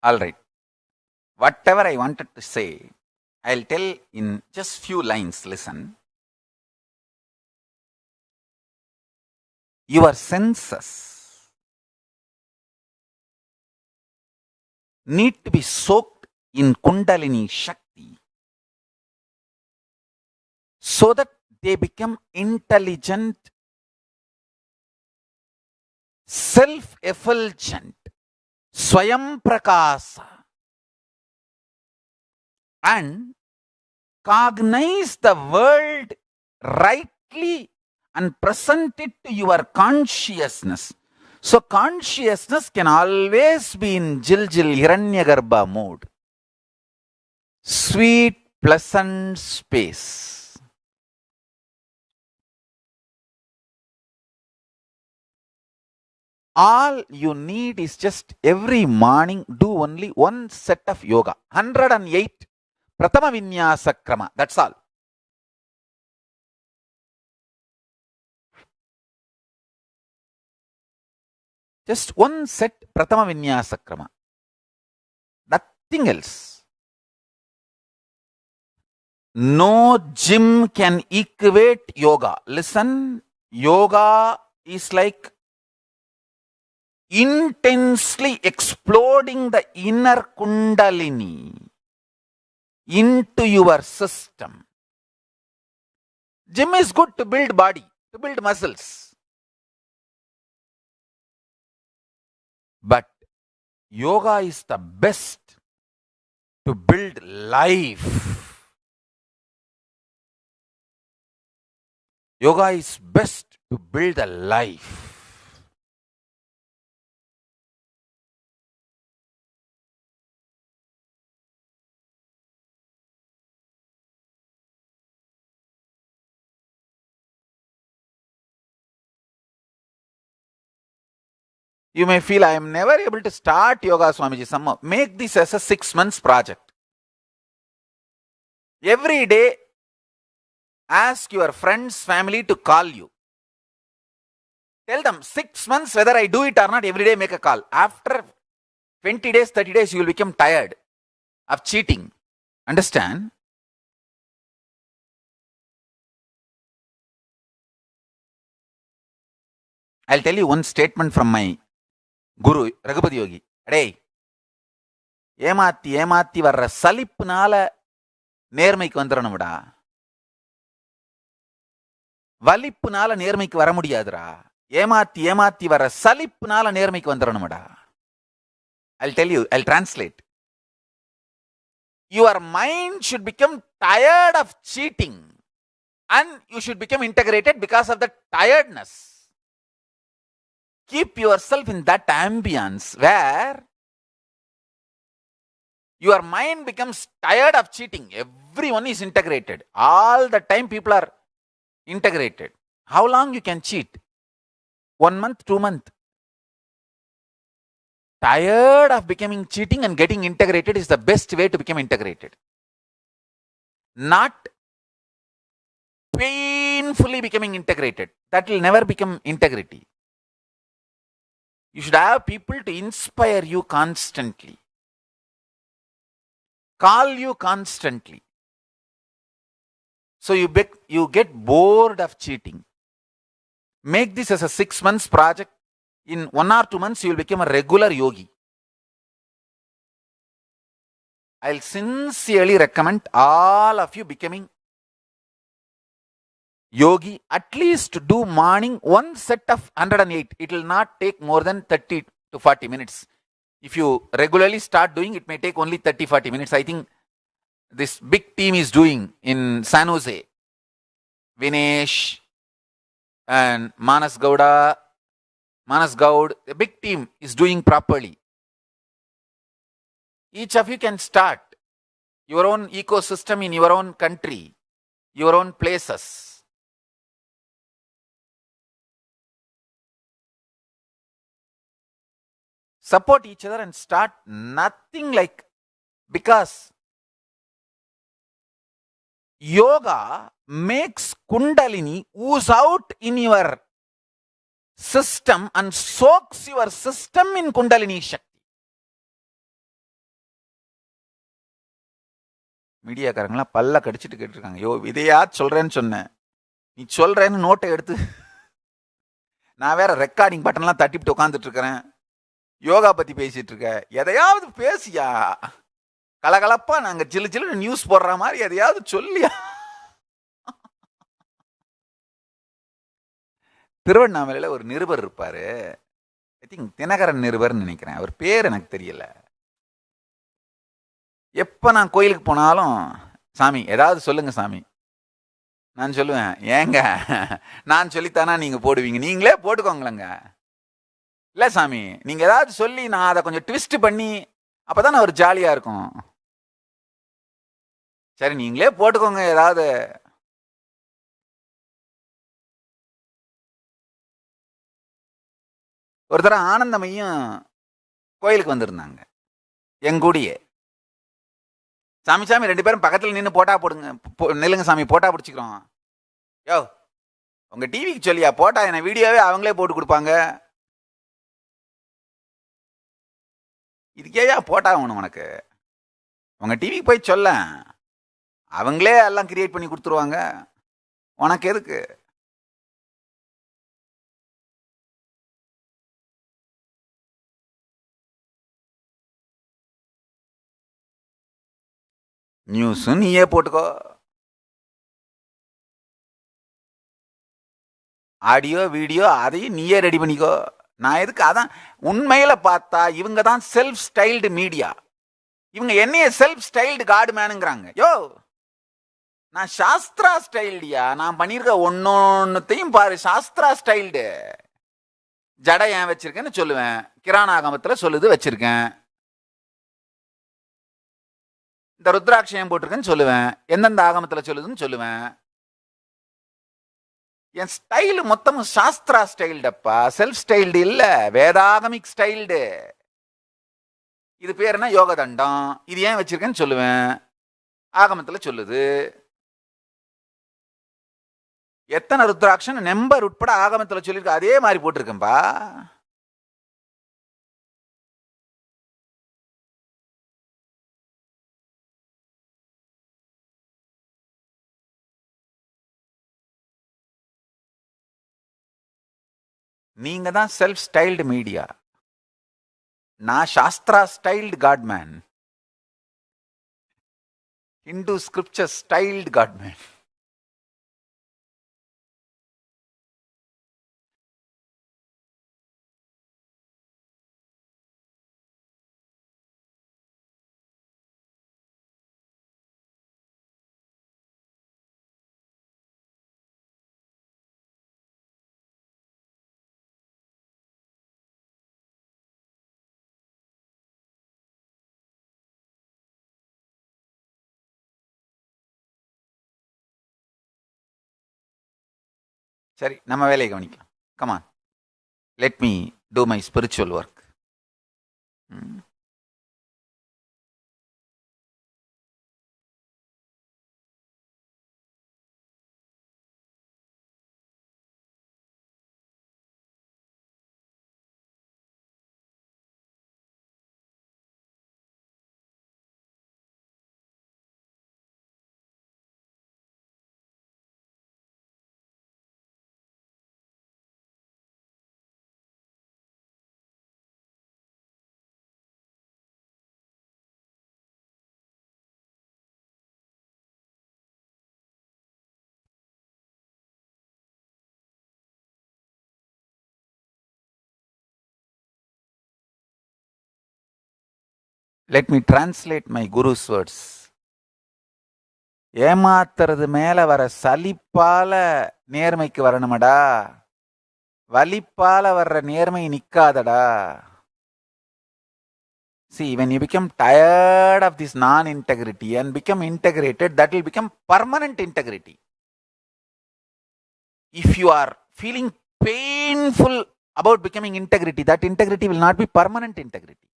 [SPEAKER 1] All right. Whatever I wanted to say, I'll tell in just few lines. Listen. Your senses need to be soaked in Kundalini Shakti so that they become intelligent, self-effulgent, Swayam Prakasa, and cognize the world rightly and present it to your consciousness. So consciousness can always be in Jil Hiranyagarbha mode. Sweet, pleasant space. All you need is just every morning do only one set of yoga. 108 Pratama Vinyasa Krama. That's all. Just one set Pratama Vinyasa Krama. Nothing else. No gym can equate yoga. Listen, yoga is like intensely exploding the inner Kundalini into your system. Gym is good to build body, to build muscles. But yoga is the best to build life. Yoga is best to build a life. You may feel I am never able to start yoga, Swamiji. Make this as a 6 months project. Every day, ask your friends, family to call you. Tell them 6 months whether I do it or not. Every day make a call. After 20 days, 30 days, you will become tired of cheating. Understand? I'll tell you one statement from my guru, Raghupati Yogi. Adey, ஏமாத்தி வர்ற சலிப்புனால நேர்மைக்கு வந்துடணும்டா. வலிப்புனால நேர்மைக்கு வர முடியாதுடா. ஏமாத்தி வர சலிப்புனால நேர்மைக்கு வந்துடணும்டா. I'll tell you, I'll translate. Your mind should become tired of cheating and you should become integrated because of the tiredness. Keep yourself in that ambience where your mind becomes tired of cheating. Everyone is integrated. All the time people are integrated. How long you can cheat? 1 month, 2 months. Tired of becoming cheating and getting integrated is the best way to become integrated. Not painfully becoming integrated. That will never become integrity. You should have people to inspire you constantly. Call you constantly. So you get bored of cheating. Make this as a 6 months project. In 1 or 2 months, you will become a regular yogi. I'll sincerely recommend all of you becoming yogi. At least do morning one set of 108. It will not take more than 30 to 40 minutes. If you regularly start doing, it may take only 30-40 minutes. I think this big team is doing in San Jose. Vinesh and Manas Gaud, the big team is doing properly. Each of you can start your own ecosystem in your own country, your own places. Support each other and start nothing like, because yoga makes Kundalini ooze out in your system and soaks your system in Kundalini Shakti. மீடியாக்காரங்களாம் பல்ல கடிச்சிட்டு கேட்டிருக்காங்க. யோ இதையா சொல்றேன்னு சொன்னேன், நீ சொல்றேன்னு நோட்டை எடுத்து நான் வேற ரெக்கார்டிங் பட்டன்லாம் தட்டிவிட்டு உட்காந்துட்டு இருக்கிறேன். யோகா பத்தி பேசிட்டு இருக்க, எதையாவது பேசியா, கலகலப்பா நாங்க சில்லு சில்லு நியூஸ் போடுற மாதிரி எதையாவது சொல்லியா. திருவண்ணாமலையில ஒரு நிருபர் இருப்பாரு, ஐ திங்க் தினகரன் நிருபர்னு நினைக்கிறேன், அவர் பேர் எனக்கு தெரியல. எப்ப நான் கோயிலுக்கு போனாலும், சாமி ஏதாவது சொல்லுங்க சாமி, நான் சொல்லுவேன், ஏங்க நான் சொல்லித்தானா நீங்க போடுவீங்க, நீங்களே போட்டுக்கோங்களேங்க. இல்ல சாமி, நீங்க ஏதாவது சொல்லி நான் அதை கொஞ்சம் ட்விஸ்ட் பண்ணி அப்பதான் ஒரு ஜாலியா இருக்கும். சரி நீங்களே போட்டுக்கோங்க ஏதாவது. ஒரு தடவை ஆனந்தமையும் கோயிலுக்கு வந்திருந்தாங்க எங்கூடியே. சாமி சாமி 2 பேரும் பக்கத்துல நின்று போட்டா போடுங்க, நில்லுங்க சாமி போட்டா பிடிச்சிக்கிறோம். யோ உங்க டிவிக்கு சொல்லியா போட்டா, என்ன வீடியோவே அவங்களே போட்டு கொடுப்பாங்க, இதுக்கேயா போட்டா வேணும் உனக்கு, உங்க டிவிக்கு போய் சொல்ல, அவங்களே எல்லாம் கிரியேட் பண்ணி கொடுத்துருவாங்க, உனக்கு எதுக்கு. நியூஸும் நீயே போட்டுக்கோ, ஆடியோ வீடியோ அதையும் நீயே ரெடி பண்ணிக்கோ, நான் எதுக்கு. அதான் உண்மையில பார்த்தா இவங்க தான் செல்ஃப் ஸ்டைல்டு மீடியா, இவங்க என்னைய செல்ஃப் ஸ்டைல்டு காடு மேனுங்கிறாங்க. யோ நான் சாஸ்திரா ஸ்டைல்டியா, நான் பண்ணியிருக்க ஒன்னொன்னுத்தையும் பாரு சாஸ்திரா ஸ்டைல்டு. ஜடை ஏன் வச்சிருக்கேன்னு சொல்லுவேன், கிரானாகமத்துல சொல்லுது வச்சிருக்கேன். இந்த ருத்ராட்சயம் போட்டிருக்கேன்னு சொல்லுவேன், எந்தெந்த ஆகமத்துல சொல்லுதுன்னு சொல்லுவேன். என் ஸ்டைல் மொத்தமும் சாஸ்திரா ஸ்டைல்டப்பா, செல்ஃப் ஸ்டைல்டு இல்ல, வேதாகமிக் ஸ்டைல்டு. இது பேர் என்ன, யோக தண்டம். இது ஏன் வச்சிருக்கேன்னு சொல்லுவேன், ஆகமத்துல சொல்லுது. எத்தனை ருத்ராட்சம் நம்பர் உட்பட ஆகமத்துல சொல்லியிருக்கு, அதே மாதிரி போட்டிருக்கேன்பா. நீங்க தான் செல்ஃப் ஸ்டைல்டு மீடியா. நான் Shastra styled godman. Hindu scripture styled Godman. சரி, நம்ம வேலையை கவனிக்கலாம். Come on, let me do my spiritual work. Let me translate my guru's words. ஏமாத்துறது மேல வர சலிப்பால நேர்மைக்கு வரணுமடா, வலிப்பால வர்ற நேர்மை நிக்காதடா. See, when you become tired of this non-integrity and become integrated, that will become permanent integrity. If you are feeling painful about becoming integrity, that integrity will not be permanent integrity.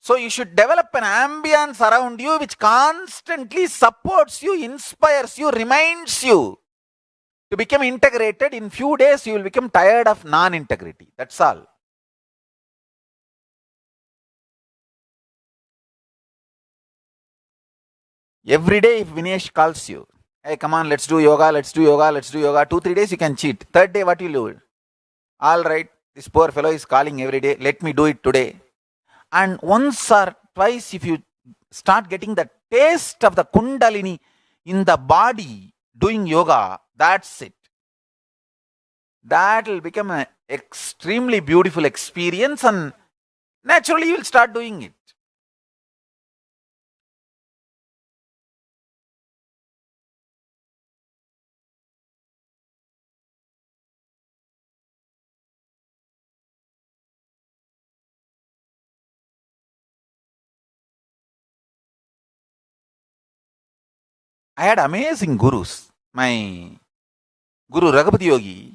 [SPEAKER 1] So you should develop an ambience around you which constantly supports you, inspires you, reminds you to become integrated. In few days, you will become tired of non-integrity. That's all. Every day, if Vinesh calls you, hey, come on, let's do yoga, let's do yoga, let's do yoga. 2-3 days, you can cheat. Third day, what will you do? All right, this poor fellow is calling every day. Let me do it today. And once or twice, if you start getting the taste of the Kundalini in the body doing yoga, that's it. That will become an extremely beautiful experience, and naturally, you will start doing it. I had amazing gurus. My Guru Raghupati Yogi,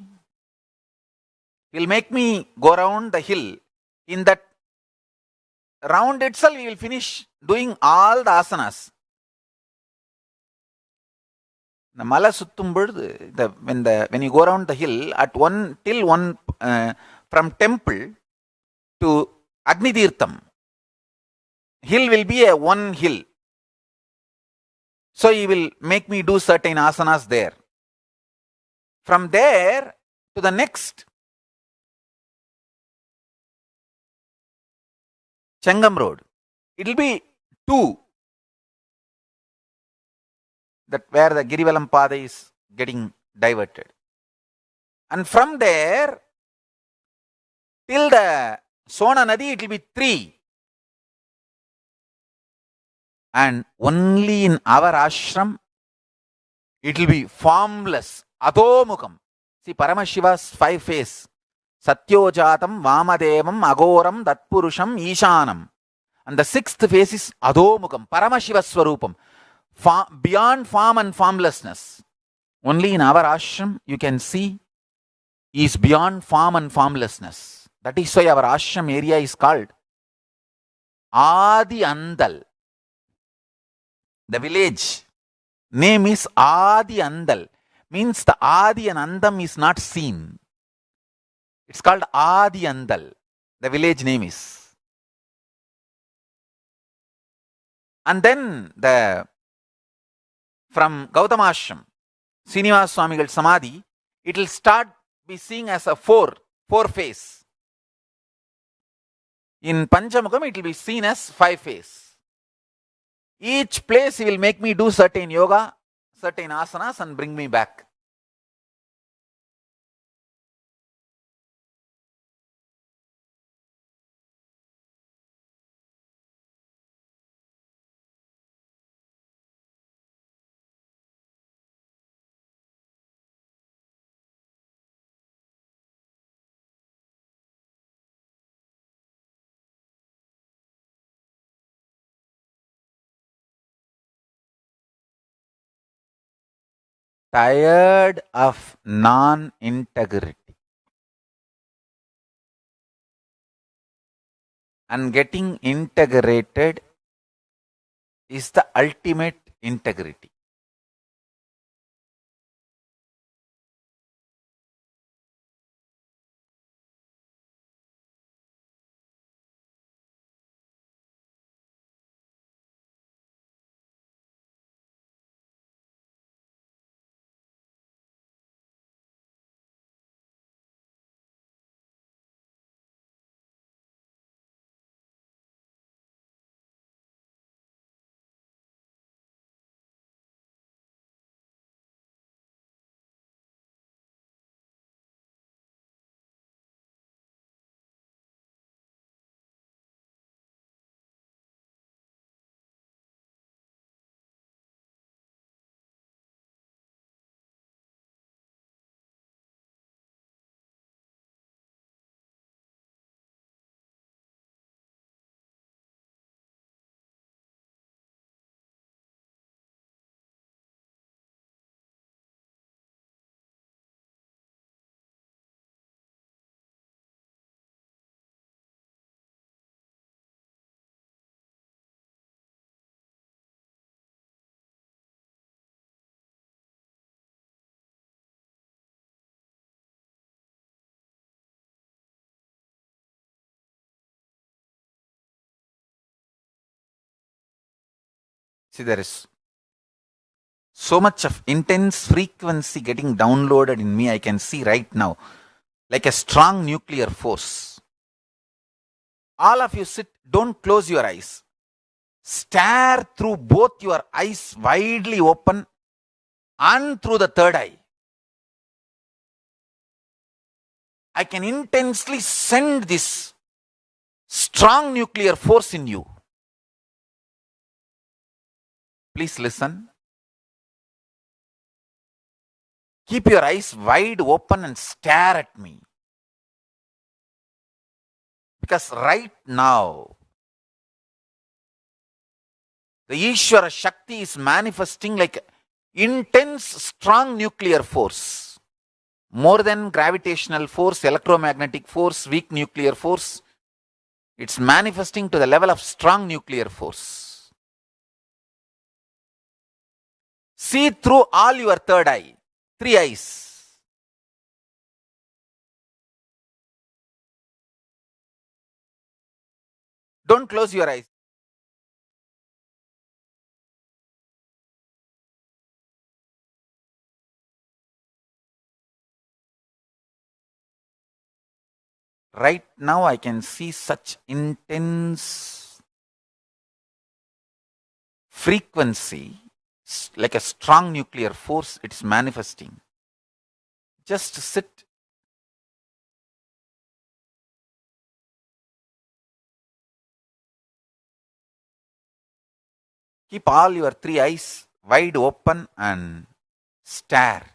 [SPEAKER 1] he'll make me go around the hill. In that round itself, we will finish doing all the asanas. The mala suttum பொழுது, when you go around the hill at one from temple to Agni Tirtham, hill will be a one hill. So he will make me do certain asanas there. From there to the next Chengam Road, it will be 2. That where the Girivalam Pada is getting diverted. And from there till the Sona Nadi, it will be 3. And only in our ashram, it will be formless, adhomukam. See, Paramashiva's 5 face. Satyojatam, Vamadevam, Agoram, Datpurusham, Ishanam. And the 6th face is adhomukam, Paramashiva Swarupam. Beyond form and formlessness. Only in our ashram, you can see, he is beyond form and formlessness. That is why our ashram area is called Adi Andal. The village name is Adi Andal. Means the Adi and Andam is not seen. It's called Adi Andal. The village name is. And then from Gautama Ashram, Srinivas Swamigal Samadhi, it will start be seen as a four face. In Panchamukam, it will be seen as 5 face. Each place he will make me do certain yoga, certain asanas and bring me back. Tired of non-integrity and getting integrated is the ultimate integrity. See, there is so much of intense frequency getting downloaded in me, I can see right now, like a strong nuclear force. All of you sit, don't close your eyes. Stare through both your eyes widely open and through the third eye. I can intensely send this strong nuclear force in you. Please listen. Keep your eyes wide open and stare at me. Because right now, the Ishvara Shakti is manifesting like intense, strong nuclear force. More than gravitational force, electromagnetic force, weak nuclear force. It's manifesting to the level of strong nuclear force. See through all your third eye, 3 eyes. Don't close your eyes. Right now I can see such intense frequency, like a strong nuclear force, it's manifesting. Just sit. Keep all your 3 eyes wide open and stare.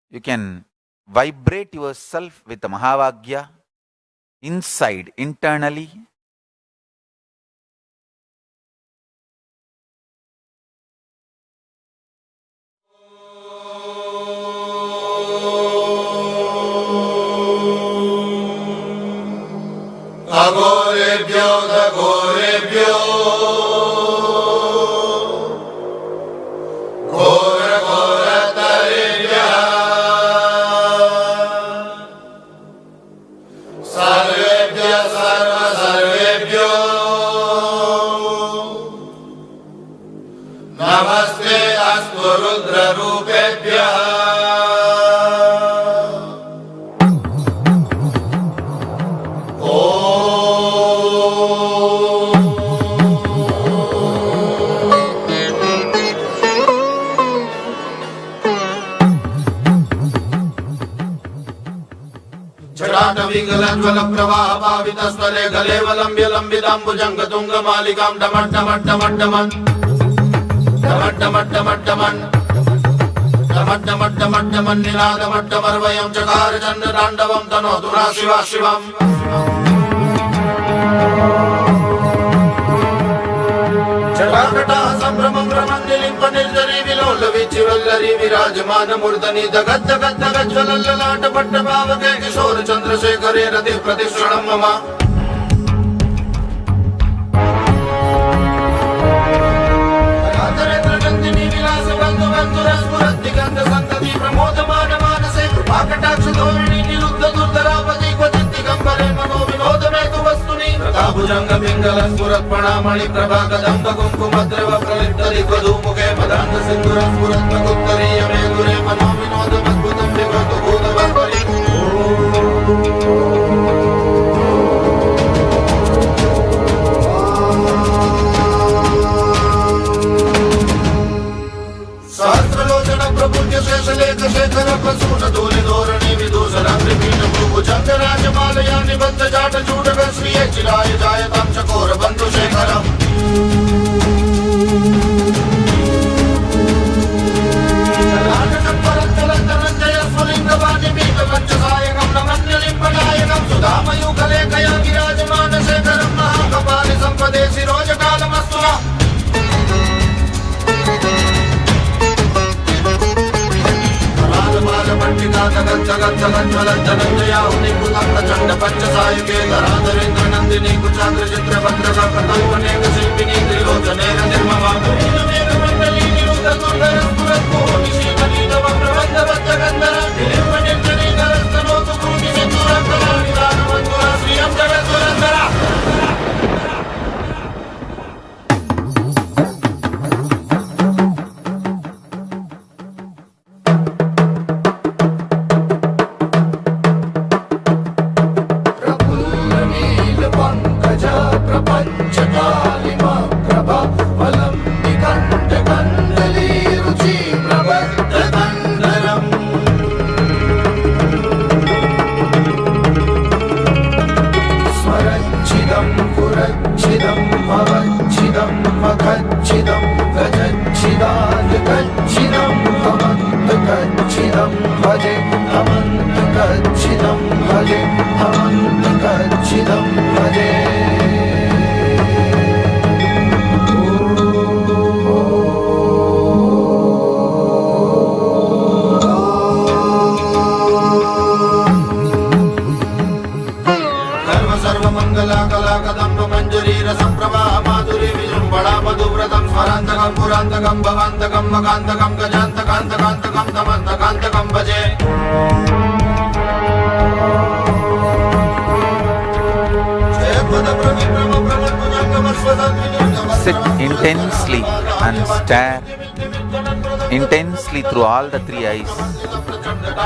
[SPEAKER 1] You can vibrate yourself with the Mahavagya inside, internally.
[SPEAKER 3] Agorebhyo, Agorebhyo, Gora Gora Tarebhya, Sarvebhya Sarva Sarvebhyo, ज्वल प्रवाह पावितस्थले गलेवलम्ब्य लम्बिताम्बुजङ्गतुङ्गमालिकां डमड्डमड्डमड्डमन् डमड्डमड्डमड्डमन् डमड्डमड्डमड्डमन् निनादमड्डमर्वयं चकार चन्द्रताण्डवं तनोतु नः शिवा शिवम् जटाकटाः सम्भ्रमं भ्रमन्निलिम्प निर्जरी विलोल विचिवल्लरी विराजमान मूर्धनि जगत् जगत् जगज्ज्वलल्ललाट पट्टभावके किशोर चन्द्रशेखरे रति प्रतिक्षणं मम राजरेन्द्रनन्दिनी विलास बन्धु बन्धुरस्फुरद्दिगन्ध सन्तति प्रमोदमान मानसे कृपाकटाक्ष धोरिणी निरुद्ध दुर्धरापति क्वचित् दिगम्बरे मनो विनोद मे तु वस्तुनि भुजंग पिंगल स्फुरत् प्रणामणि प्रभा कदम्ब कुङ्कुमद्रव प्रलिप्त दिग्वधूमुखे मदान्त सिन्दूर स्फुरत् प्रकुत्तरीय मेघुरे मनो विनोदमद्भुतं विभ्रतु भूतवल्परि सहस्रलोचन प्रपूज्य शेषलेख शेखर प्रसून धूलि धोरणि विदूषण त्रिपीठ भुजंग राजमालया निबद्ध जाट चूडक श्रिय चिराय जायतां चकोर बन्धु शेखरम् जय स्फुलिङ्गवाणि बीजपञ्चसायकं नमन्यलिम्पनायकं सुधामयूखलेखया विराजमान शेखरं महाकपालि सम्पदे शिरोजकालमस्तु नः पंडिता जगत् जगत् जगज्ज्वलत् धनञ्जयाहुति कृतं प्रचण्ड पञ्चसायुगे धराधरेन्द्र नन्दिनी कुचाग्र चित्र भद्रक प्रकल्पनेक शिल्पिनी त्रिलोचनेन निर्ममा मेघमण्डली निरुद्ध दुर्धर स्फुरत् भुवनिशीतनीतव प्रबन्धवत् जगन्धर विलिम्ब निर्जनीधरस्तनोतु भूमि सिन्दूरकला निदानमन्धुर श्रियं जगद्दुरन्धर भवान्तकं मकान्तकं गजान्तकान्तकान्तकं तमन्तकान्तकं भजे
[SPEAKER 1] Sit intensely and stare intensely through all the three eyes.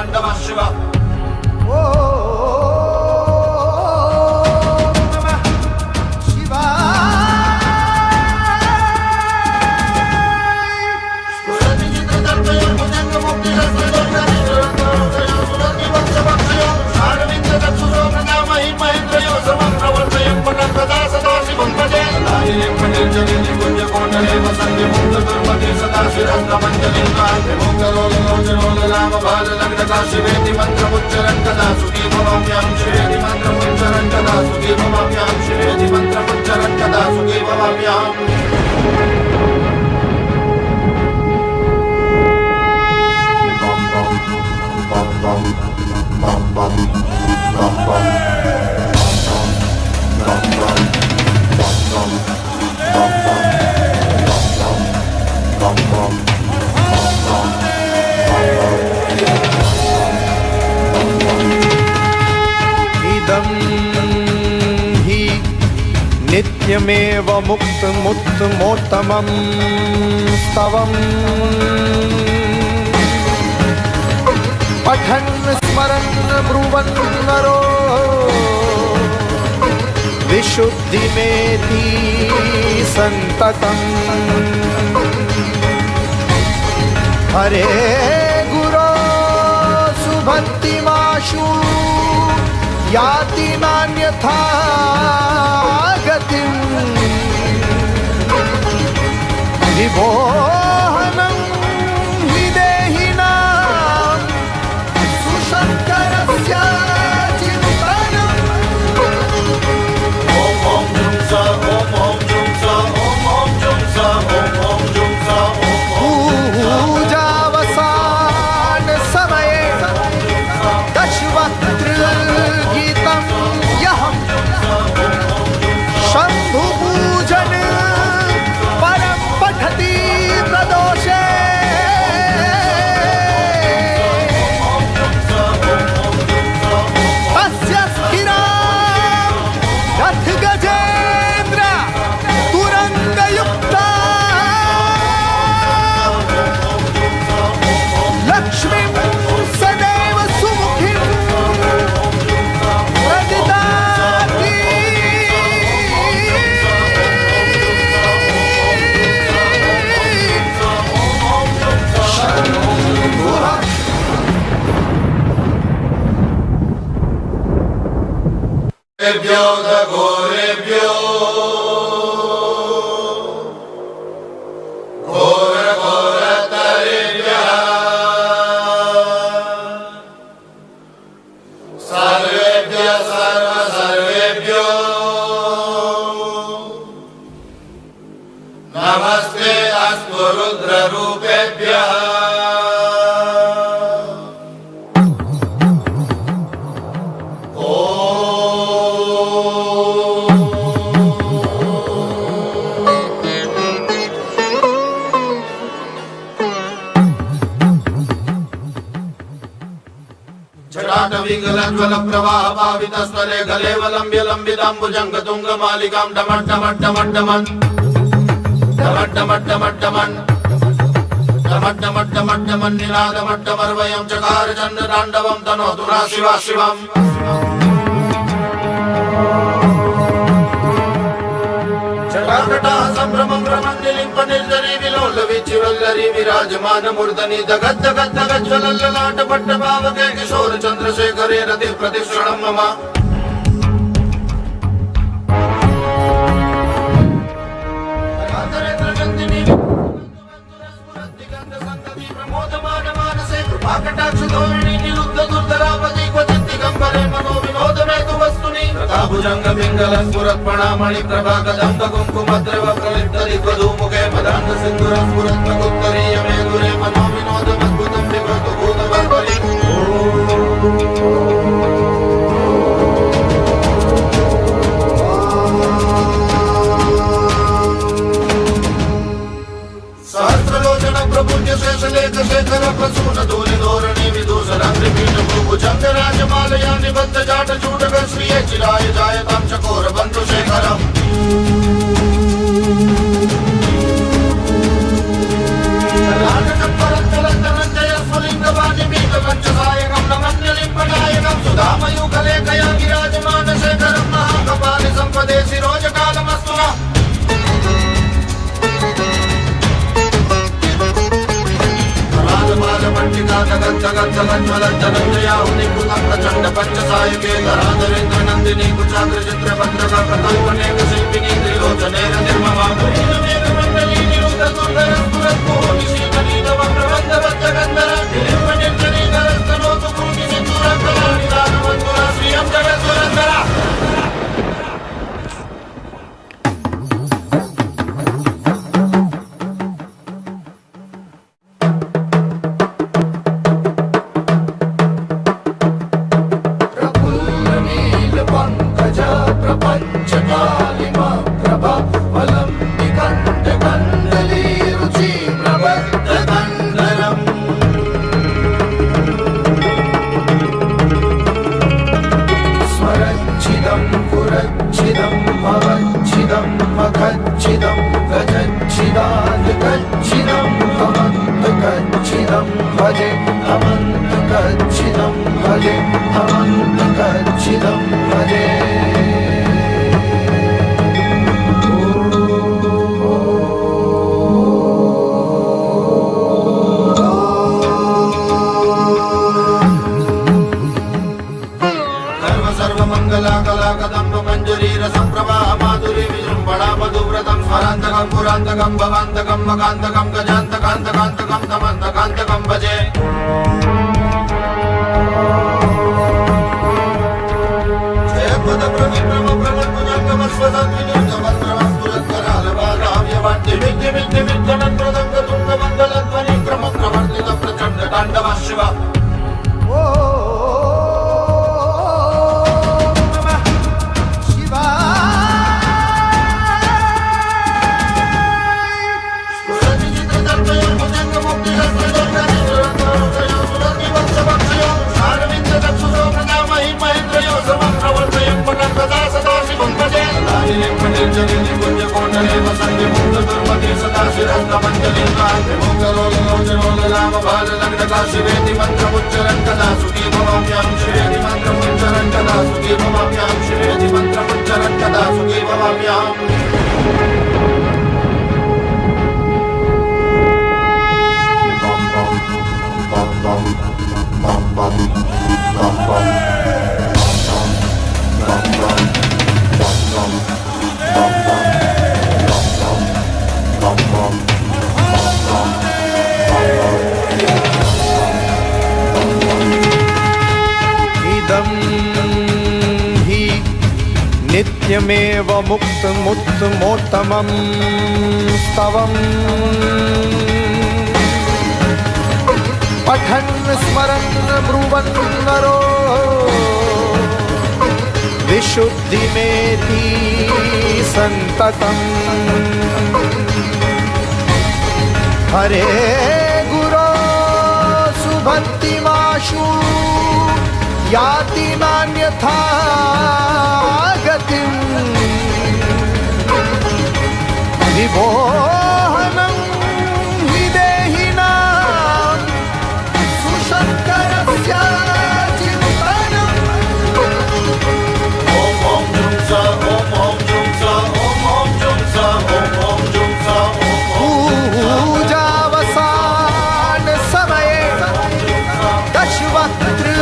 [SPEAKER 3] शिवेति मंत्रमुच्चरन् कदा सुखी भवाम्यां शिवेति मंत्रमुच्चरन् कदा सुखी भवाम्यां शिवेति मंत्रमुच्चरन् कदा सुखी भवाम्यां
[SPEAKER 4] नित्यमेव मुक्तमुत्तमोत्तमं स्तवम् पठन् स्मरन् ब्रुवन् नरो विशुद्धिमेति सन्ततम् हरे गुरो सुभक्तिमाशु याति नान्यथा गतिम् विभोहनं हि देहिनां सुशङ्करस्य चिन्तनम्।
[SPEAKER 3] ॐ ॐ जुं सा ॐ ॐ जुं सा ॐ ॐ जुं सा ॐ ॐ जुं सा ॐ
[SPEAKER 4] पूजावसान समये दशवक्त्र गीतं यहं शम्भुपूजन परं पठति प्रदोषे। तस्य स्थिरां रथ गजेन्द्र तुरङ्गयुक्ता लक्ष्मीं सदैव सुमुखीं प्रददाति।
[SPEAKER 3] घोरेभ्यो घोरेभ्यो घोर घोरतरेभ्यः सर्वेभ्यः सर्व सर्वेभ्यो नमस्ते अस्तु रुद्ररूपेभ्यः। जटाटविकलज्वलप्रवाहभावितस्थले गलेवलम्ब्य लम्बिताम्बुजङ्गतुङ्गमालिकां डमड्डमड्डमड्डमन् डमड्डमड्डमड्डमन् डमड्डमड्डमड्डमन् निनादमड्डमर्वयं चकार चन्द्रताण्डवं तनोतु नः शिवः शिवम्। जटाकटाः सम्भ्रमं भ्रमन्निलिम्प निर्जरी विलोल विचिवल्लरी विराजमान मूर्धनि दगद्दगद्दगज्ज्वलल्ललाट पट्टभावके किशोर चन्द्रशेखरे रति प्रतिक्षणं मम। भुजङ्गपिङ्गलस्फुरत्पणामणि प्रभाकदम्ब कुङ्कुमद्रव प्रलिप्तदिग्वधूमुखे मदान्त सिन्दूरस्फुरत्मकुत्तरीय मे दुरे मनो विनोदमद्भुतं विभर्तु भूतवर्परि। सहस्रलोचन प्रपूज्य शेषलेख शेखर प्रसून धूलि धोरणि विदूषरात्रिपीठ भूभुजङ्गराजमालया निबद्ध जाट चूडक श्रिय चिराय जायतां चकोर बन्धु शेखरम्। सुधामयूखलेखया विराजमान शेखरं महाकपालि सम्पदे शिरोजकालमस्तु नः। प्रचंड पंचसायके धराधरेन्द्र नंदिनी कुचाग्र चित्र भद्रक प्रकल्पनेक शिल्पिनी त्रिलोचने निर्ममा मंडली निरुद्ध सुंदर स्फुरत्पुः निशीतनीतव प्रबन्धवद्गन्धर दिलिम्ब निर्जनीधरस्तनोतु भूमि सिन्दूर कलानिदानवन्धुरा श्रियं जगद्वरन्धरा। भजे अमन्त कच्चिदं भजे अमन्त कच्चिदं भजे। प्रवाह माधुरी विजृंभणा मधुव्रतं स्वरान्तकं पुरान्तकं भवान्तकं मकान्तकं गजान्तकान्तकान्तकं तमन्तकान्तकं भजे जयपद प्रविक्रम प्रवर्तित प्रचंड तांडव शिव शिवेति मंत्रमुच्चरन् कदा सुखी भवाम्यां शिवेति मंत्रमुच्चरन् कदा सुखी भवाम्यां शिवेति मंत्रमुच्चरन् कदा सुखी भवाम्यां
[SPEAKER 4] नित्यमेव मुक्तमुत्तमोत्तमं स्तवम् पठन् स्मरन् ब्रुवन् नरो विशुद्धिमेति सन्ततम् हरे गुरो सुभक्तिमाशु याति नान्यथा गतिम् विमोहनं हि देहिनां सुशङ्करस्य चिन्तनम्
[SPEAKER 3] ॐ ॐ जुं सा ॐ ॐ जुं सा ॐ ॐ जुं सा ॐ ॐ जुं सा
[SPEAKER 4] पूजावसान समये दशवक्त्र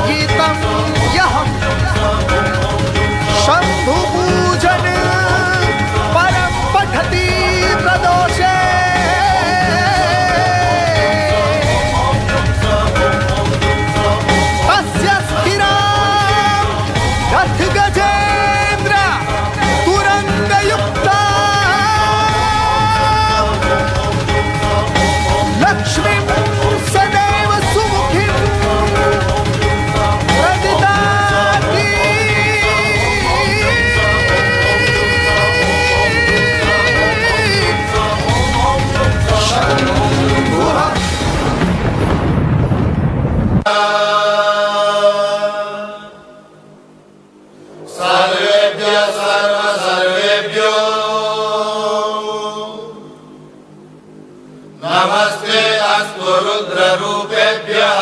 [SPEAKER 4] गीतं यहं शम्भुपूजन परं पठति प्रदोषे तस्य स्थिरां रथगजेन्द्र तुरङ्गयुक्ता लक्ष्मीं सदैव सुमुखीं प्रदिदाति
[SPEAKER 3] सर्वेभ्यः सर्वेभ्यो नमस्ते अस्तु रुद्ररूपेभ्यः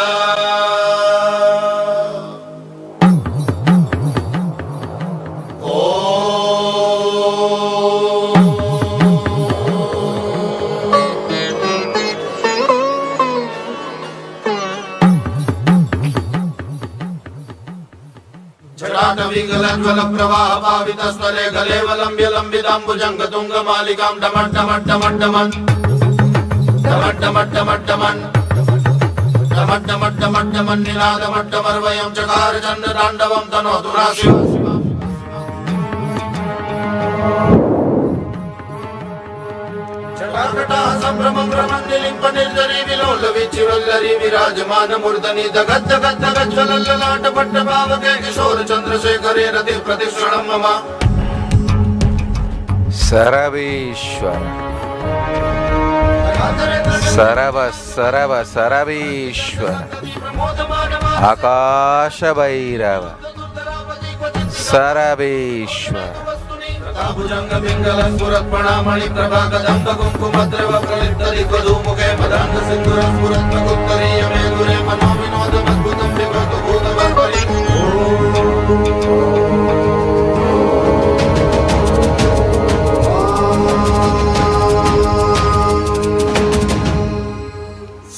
[SPEAKER 3] जटाटविकलज्वल प्रवाह पावितस्थले गले वलम्ब्य लम्बिताम्बुजङ्ग तुङ्गमालिकां डमड्डमड्डमड्डमन् डमड्डमड्डमड्डमन् डमड्डमड्डमड्डमन् निनादमड्डमर्वयं चकार चण्डताण्डवं तनोतु राशिं जटाकटाः सम्भ्रमं रमन्निलिम्प निर्जरी विलोलविचिवल्लरी विराजमान मूर्धनि दगद्दगद्दगज्ज्वलल्ललाट पट्टभावके किशोर चन्द्रशेखरे रति प्रतिक्षणं मम
[SPEAKER 1] सरवेश्वर सरव सरव सरवेश्वर आकाश भैरव सरवेश्वर
[SPEAKER 3] भुजंग पिंगलं पुरत्पणामणि प्रभा कदंब कुंकुमद्रव प्रलिप्तरिक्वधूमुखे मदांग सिंधुरं पुरत्मकुत्तरीय मेघुरे मनो विनोदमद्भुतं विभक्तु भूतवर्परि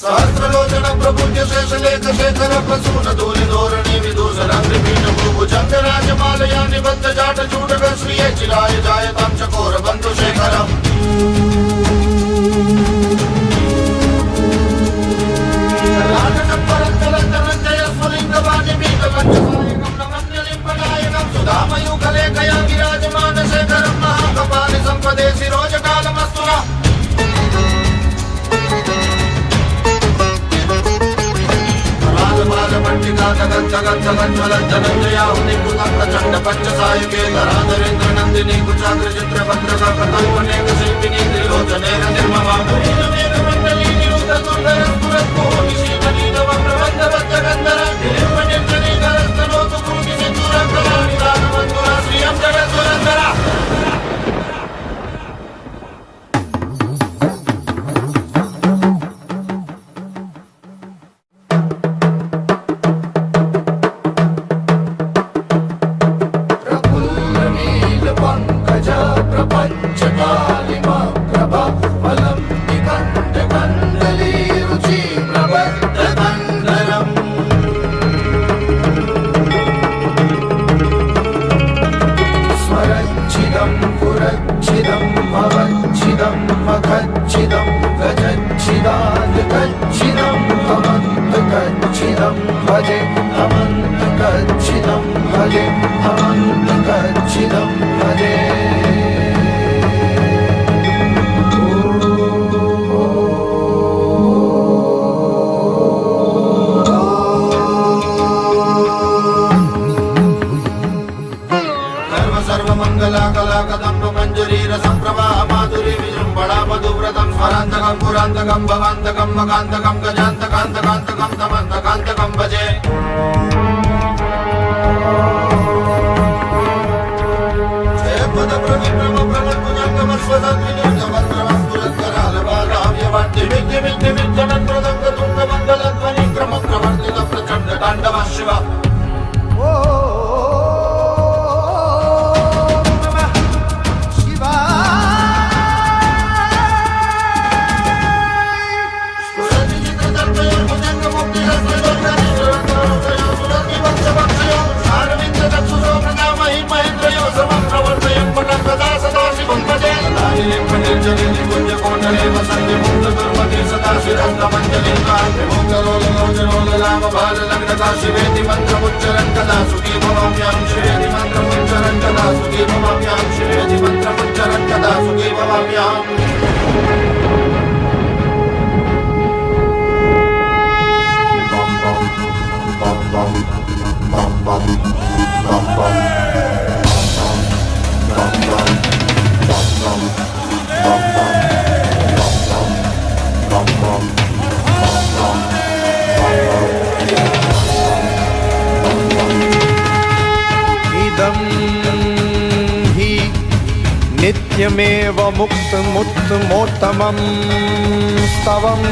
[SPEAKER 3] सहस्रलोचन प्रभुज्य शेषलेख शेखर प्रसून धूलि धोरणि विदूषण त्रिपीठ भूभुजंग राजमालया निबद्ध जाट चूटक श्री प्रिये चिराय जायतां चकोर बन्धु शेखरम् लालनं परन्तरञ्जय स्फुलिङ्गवाजिबीजपञ्चकायकं नमन्यलिम्पनायकं सुधामयूखलेखया विराजमानशेखरं महाकपालि सम्पदे शिरोजकालमस्तु नः प्रचंड पंचसायके धराधरेन्द्र नंदिनी कुचाग्रचित्र भद्रका कथाल्पनेक शिल्पिनी त्रिलोचने निर्ममा मंडली निरुद्ध दुर्धर स्फुरत्को निशीतनीतव प्रबंध बद्धगंधर निर्मनिर्जनी करस्तनोतु कृति सिंधुर कलानि दानवन्तुरा श्रियं जगद्वरन्दरा पुरांतकं भवांतकं मकांतकं गजांतकांतकांतकं तमंतकांतकं भजे जय पद प्रविक्रम प्रमत्पुजंगम स्वदत्विनिर्गमत्रमं पुरस्करालबालाव्यवाट्य विद्य विद्य विद्यमन्त्रदं तुंगमंगलध्वनि क्रम प्रवर्तित प्रचंड तांडव शिव शिवेति मंत्रमुच्चरन् कदा सुखी भवाम्यां शिवेति मंत्रमुच्चरन् कदा सुखी भवाम्यां शिवेति मंत्रमुच्चरन् कदा सुखी भवाम्याम्
[SPEAKER 4] नित्यमेव मुक्तमुत्तमोत्तमं स्तवम्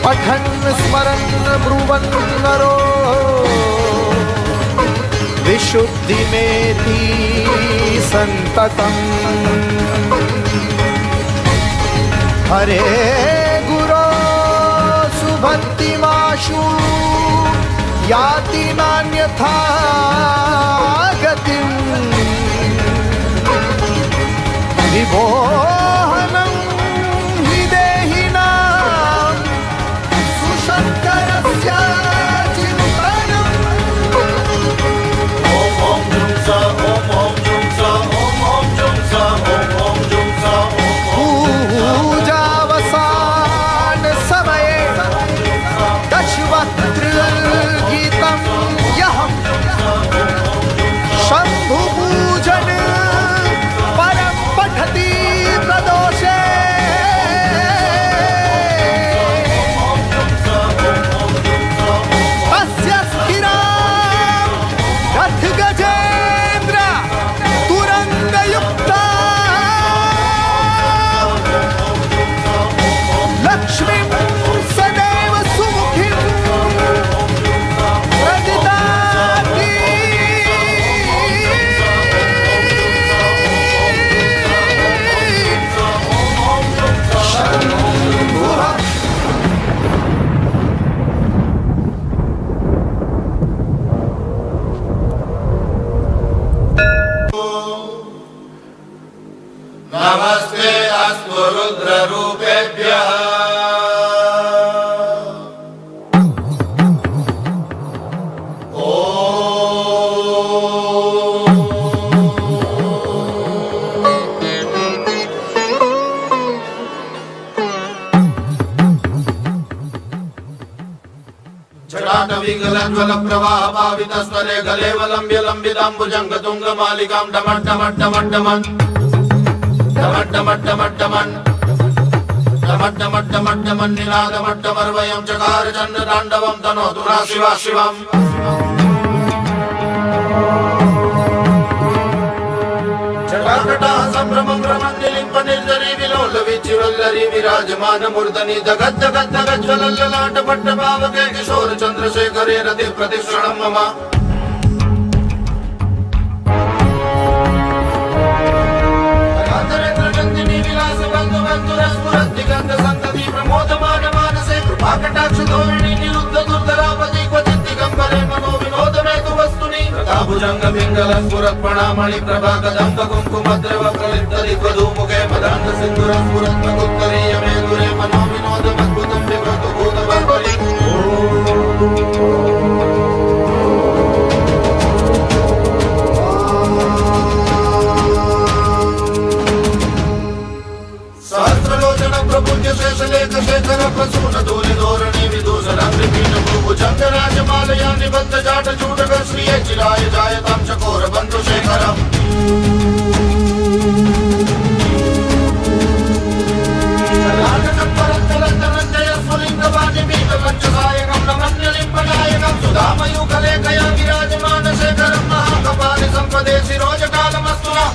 [SPEAKER 4] पठन् स्मरन् ब्रुवन् नरो विशुद्धिमेति सन्ततम् हरे गुरो सुभक्तिमाशु याति नान्यथा गतिम् विभोहनं हि देहिनां सुशङ्करस्य चिन्तनम्
[SPEAKER 3] ॐ ॐ जुं सा ॐ ॐ जुं सा ॐ ॐ जुं सा ॐ ॐ जुं सा
[SPEAKER 4] पूजावसान समये दशवक्त्र गीतं यहं शम्भु पूजन परम पठति
[SPEAKER 3] रुद्ररूपेभ्यः जटाटविकलज्वलप्रवाहपावितस्तरे गले वलम्ब्य लम्बिताम्बुजङ्ग तुङ्गमालिकां डमट्टमट्टमट्टमन् डमट्टमट्टमट्टमन् डमट्टमट्टमट्टमन् निनादमट्टमर्वयं चकार चन्द्रताण्डवं तनोतु नः शिवा शिवम् जटाकटाः सम्भ्रमं भ्रमन्निलिम्पनिर्झरी विलोलवीचिवल्लरी विराजमानमूर्धनि दगद्दगद्दगज्ज्वलल्ललाटपट्टभावके किशोर चन्द्रशेखरे रतिप्रतिश्रणं मम रातरेन्द्रनन्दिनी विलासबन्धुबन्धुरस्फुरद्दिगन्धसन्तति प्रमोदमान मानसे कृपाकटाक्षधोरिणी निरुद्धदुर्धरापदि क्वचित् दिगम्बरे मनो विनोदमेतु वस्तुनि रताभुजङ्गपिङ्गलस्फुरत्प्रणामणि प्रभाकदम्ब कुङ्कुमद्रव प्रलिप्तदिग्वधूमुखे मदान्तसिन्दूरस्फुरत्मकुत्तरीय मे दुरे मनो विनोदमद्भुतं विभ्रतु भूतबर्बरि सहस्रलोचन प्रपूज्य शेषलेख शेखर प्रसून धूलि धोरणि विदूषण विपीन भूभुजङ्ग राजमालया निबद्ध जाट चूडक श्रिये चिराय जायतां चकोर बन्धु शेखरम् ललाटकपरत्तलन्तरञ्जय स्फुलिङ्गवाजिबीजपञ्चसायकं नमन्यलिम्पनायकं सुधामयूखलेखया विराजमान शेखरं महाकपालि सम्पदे शिरोजकालमस्तु नः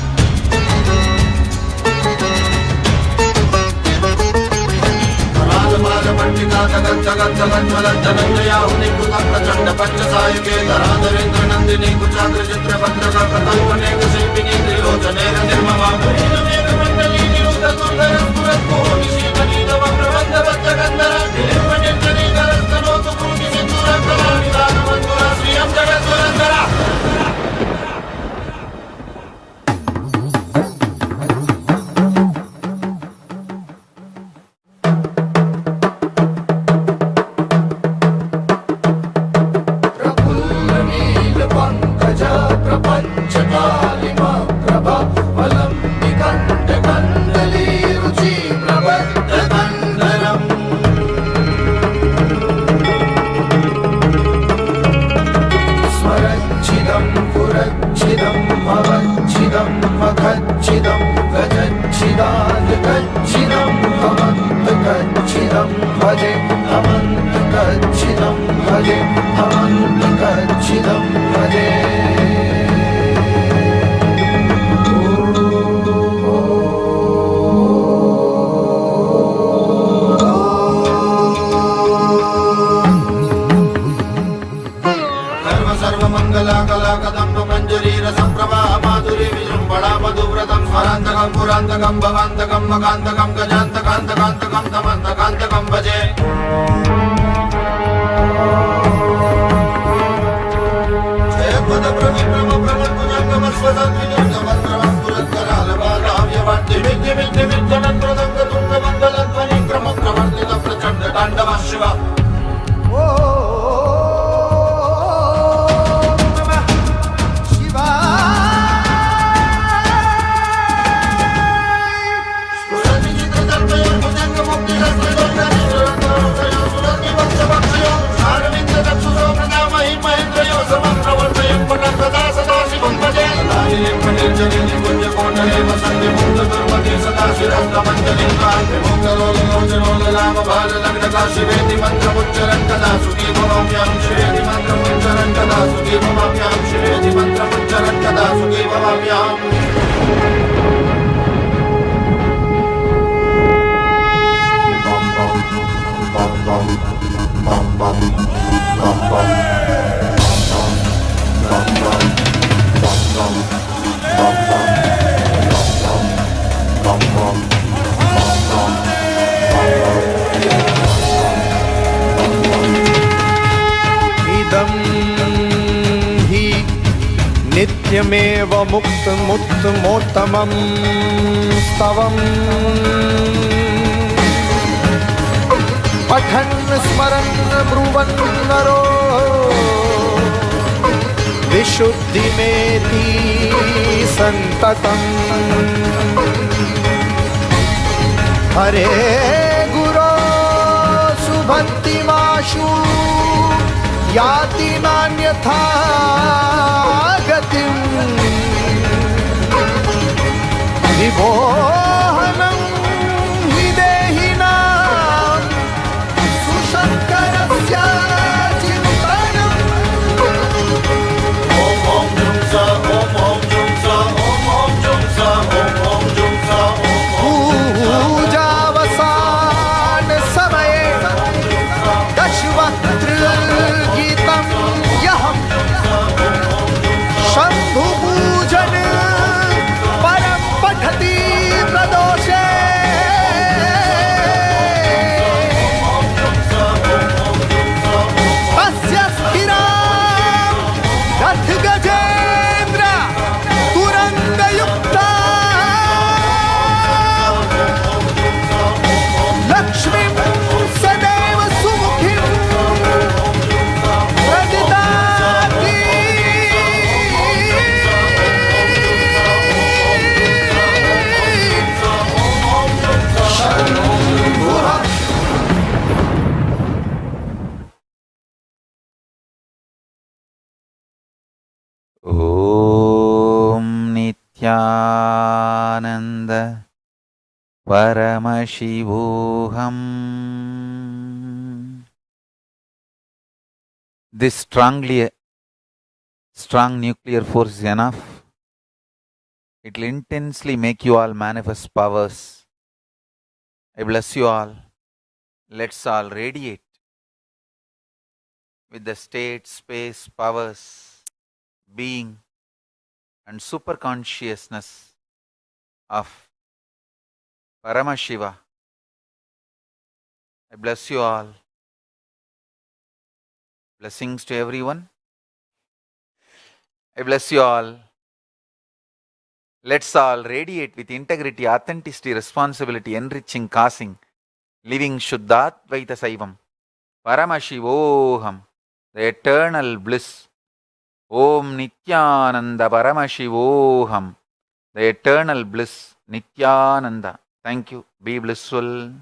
[SPEAKER 3] जगज्जगज्जगज्जगज्जलज्जलज्जलञ्जयाहुनिकृतं प्रचण्ड पञ्चसायके धराधरेन्द्रनन्दिनी कुचाग्रचित्रभद्रक प्रकल्पनेक शिल्पिनी त्रिलोचने निर्ममां मेघमण्डली निरुद्धदुर्धरस्फुरत्कोटिशीतनीतवं प्रबन्धवज्जगन्धर निलिम्पनिर्जनीकरस्तनोतु कूटिसिन्दूरकलानिदानबन्धुरा श्रियं जगद्दुरन्धर पुरान्तकं भवान्तकं मकान्तकं गजान्तकान्तकान्तकं तमन्तकान्तकं भजे जयपद प्रविक्रम प्रमत्पुजङ्गमस्वसद्विनिर्गमत्रमस्फुरत्करालबालाव्यवर्तिमिद्यमिद्यमिद्यनन्द्रदङ्गतुङ्गमङ्गलध्वनि क्रमप्रवर्तित प्रचण्ड ताण्डवः शिव शिवेति मन्त्रमुच्चरन् कदा सुखी भवाम्यां शिवेति मन्त्रमुच्चरन् कदा सुखी भवाम्यां शिवेति मन्त्रमुच्चरन् कदा सुखी भवाम्याम्
[SPEAKER 4] नित्यमेव मुक्तमुत्तमोत्तमं स्तवम् पठन् स्मरन् ब्रुवन् नरो विशुद्धिमेति सन्ततम् हरे गुरो सुभक्तिमाशु याति नान्यथा गतिम् विमोहनं हि देहिनां सुशङ्करस्य चिन्तनम्
[SPEAKER 3] ॐ ॐ जुं सा ॐ ॐ जुं सा ॐ ॐ जुं सा ॐ ॐ जुं सा ॐ
[SPEAKER 4] पूजावसान समये दशवक्त्र गीतं यहं शम्भु पूजन परं पठति प्रदोषे तस्य स्थिरां रथ गजेन्द्र तुरङ्गयुक्ता लक्ष्मीं सदैव सुमुखीं प्रददाति शम्भुः
[SPEAKER 1] ॐ नित्यानन्द परमशिवोऽहम्. This strong nuclear force is enough. It will intensely make you all manifest powers. I bless you all. Let's all radiate with the state, space, powers, being, and super consciousness of Paramashiva. I bless you all. Blessings to everyone. I bless you all. Let's all radiate with integrity, authenticity, responsibility, enriching, causing, living Shuddhadvaita Saivam. Paramashivoham, the eternal bliss. Om Nityananda Paramashivoham, the eternal bliss. Nityananda. Thank you. Be blissful.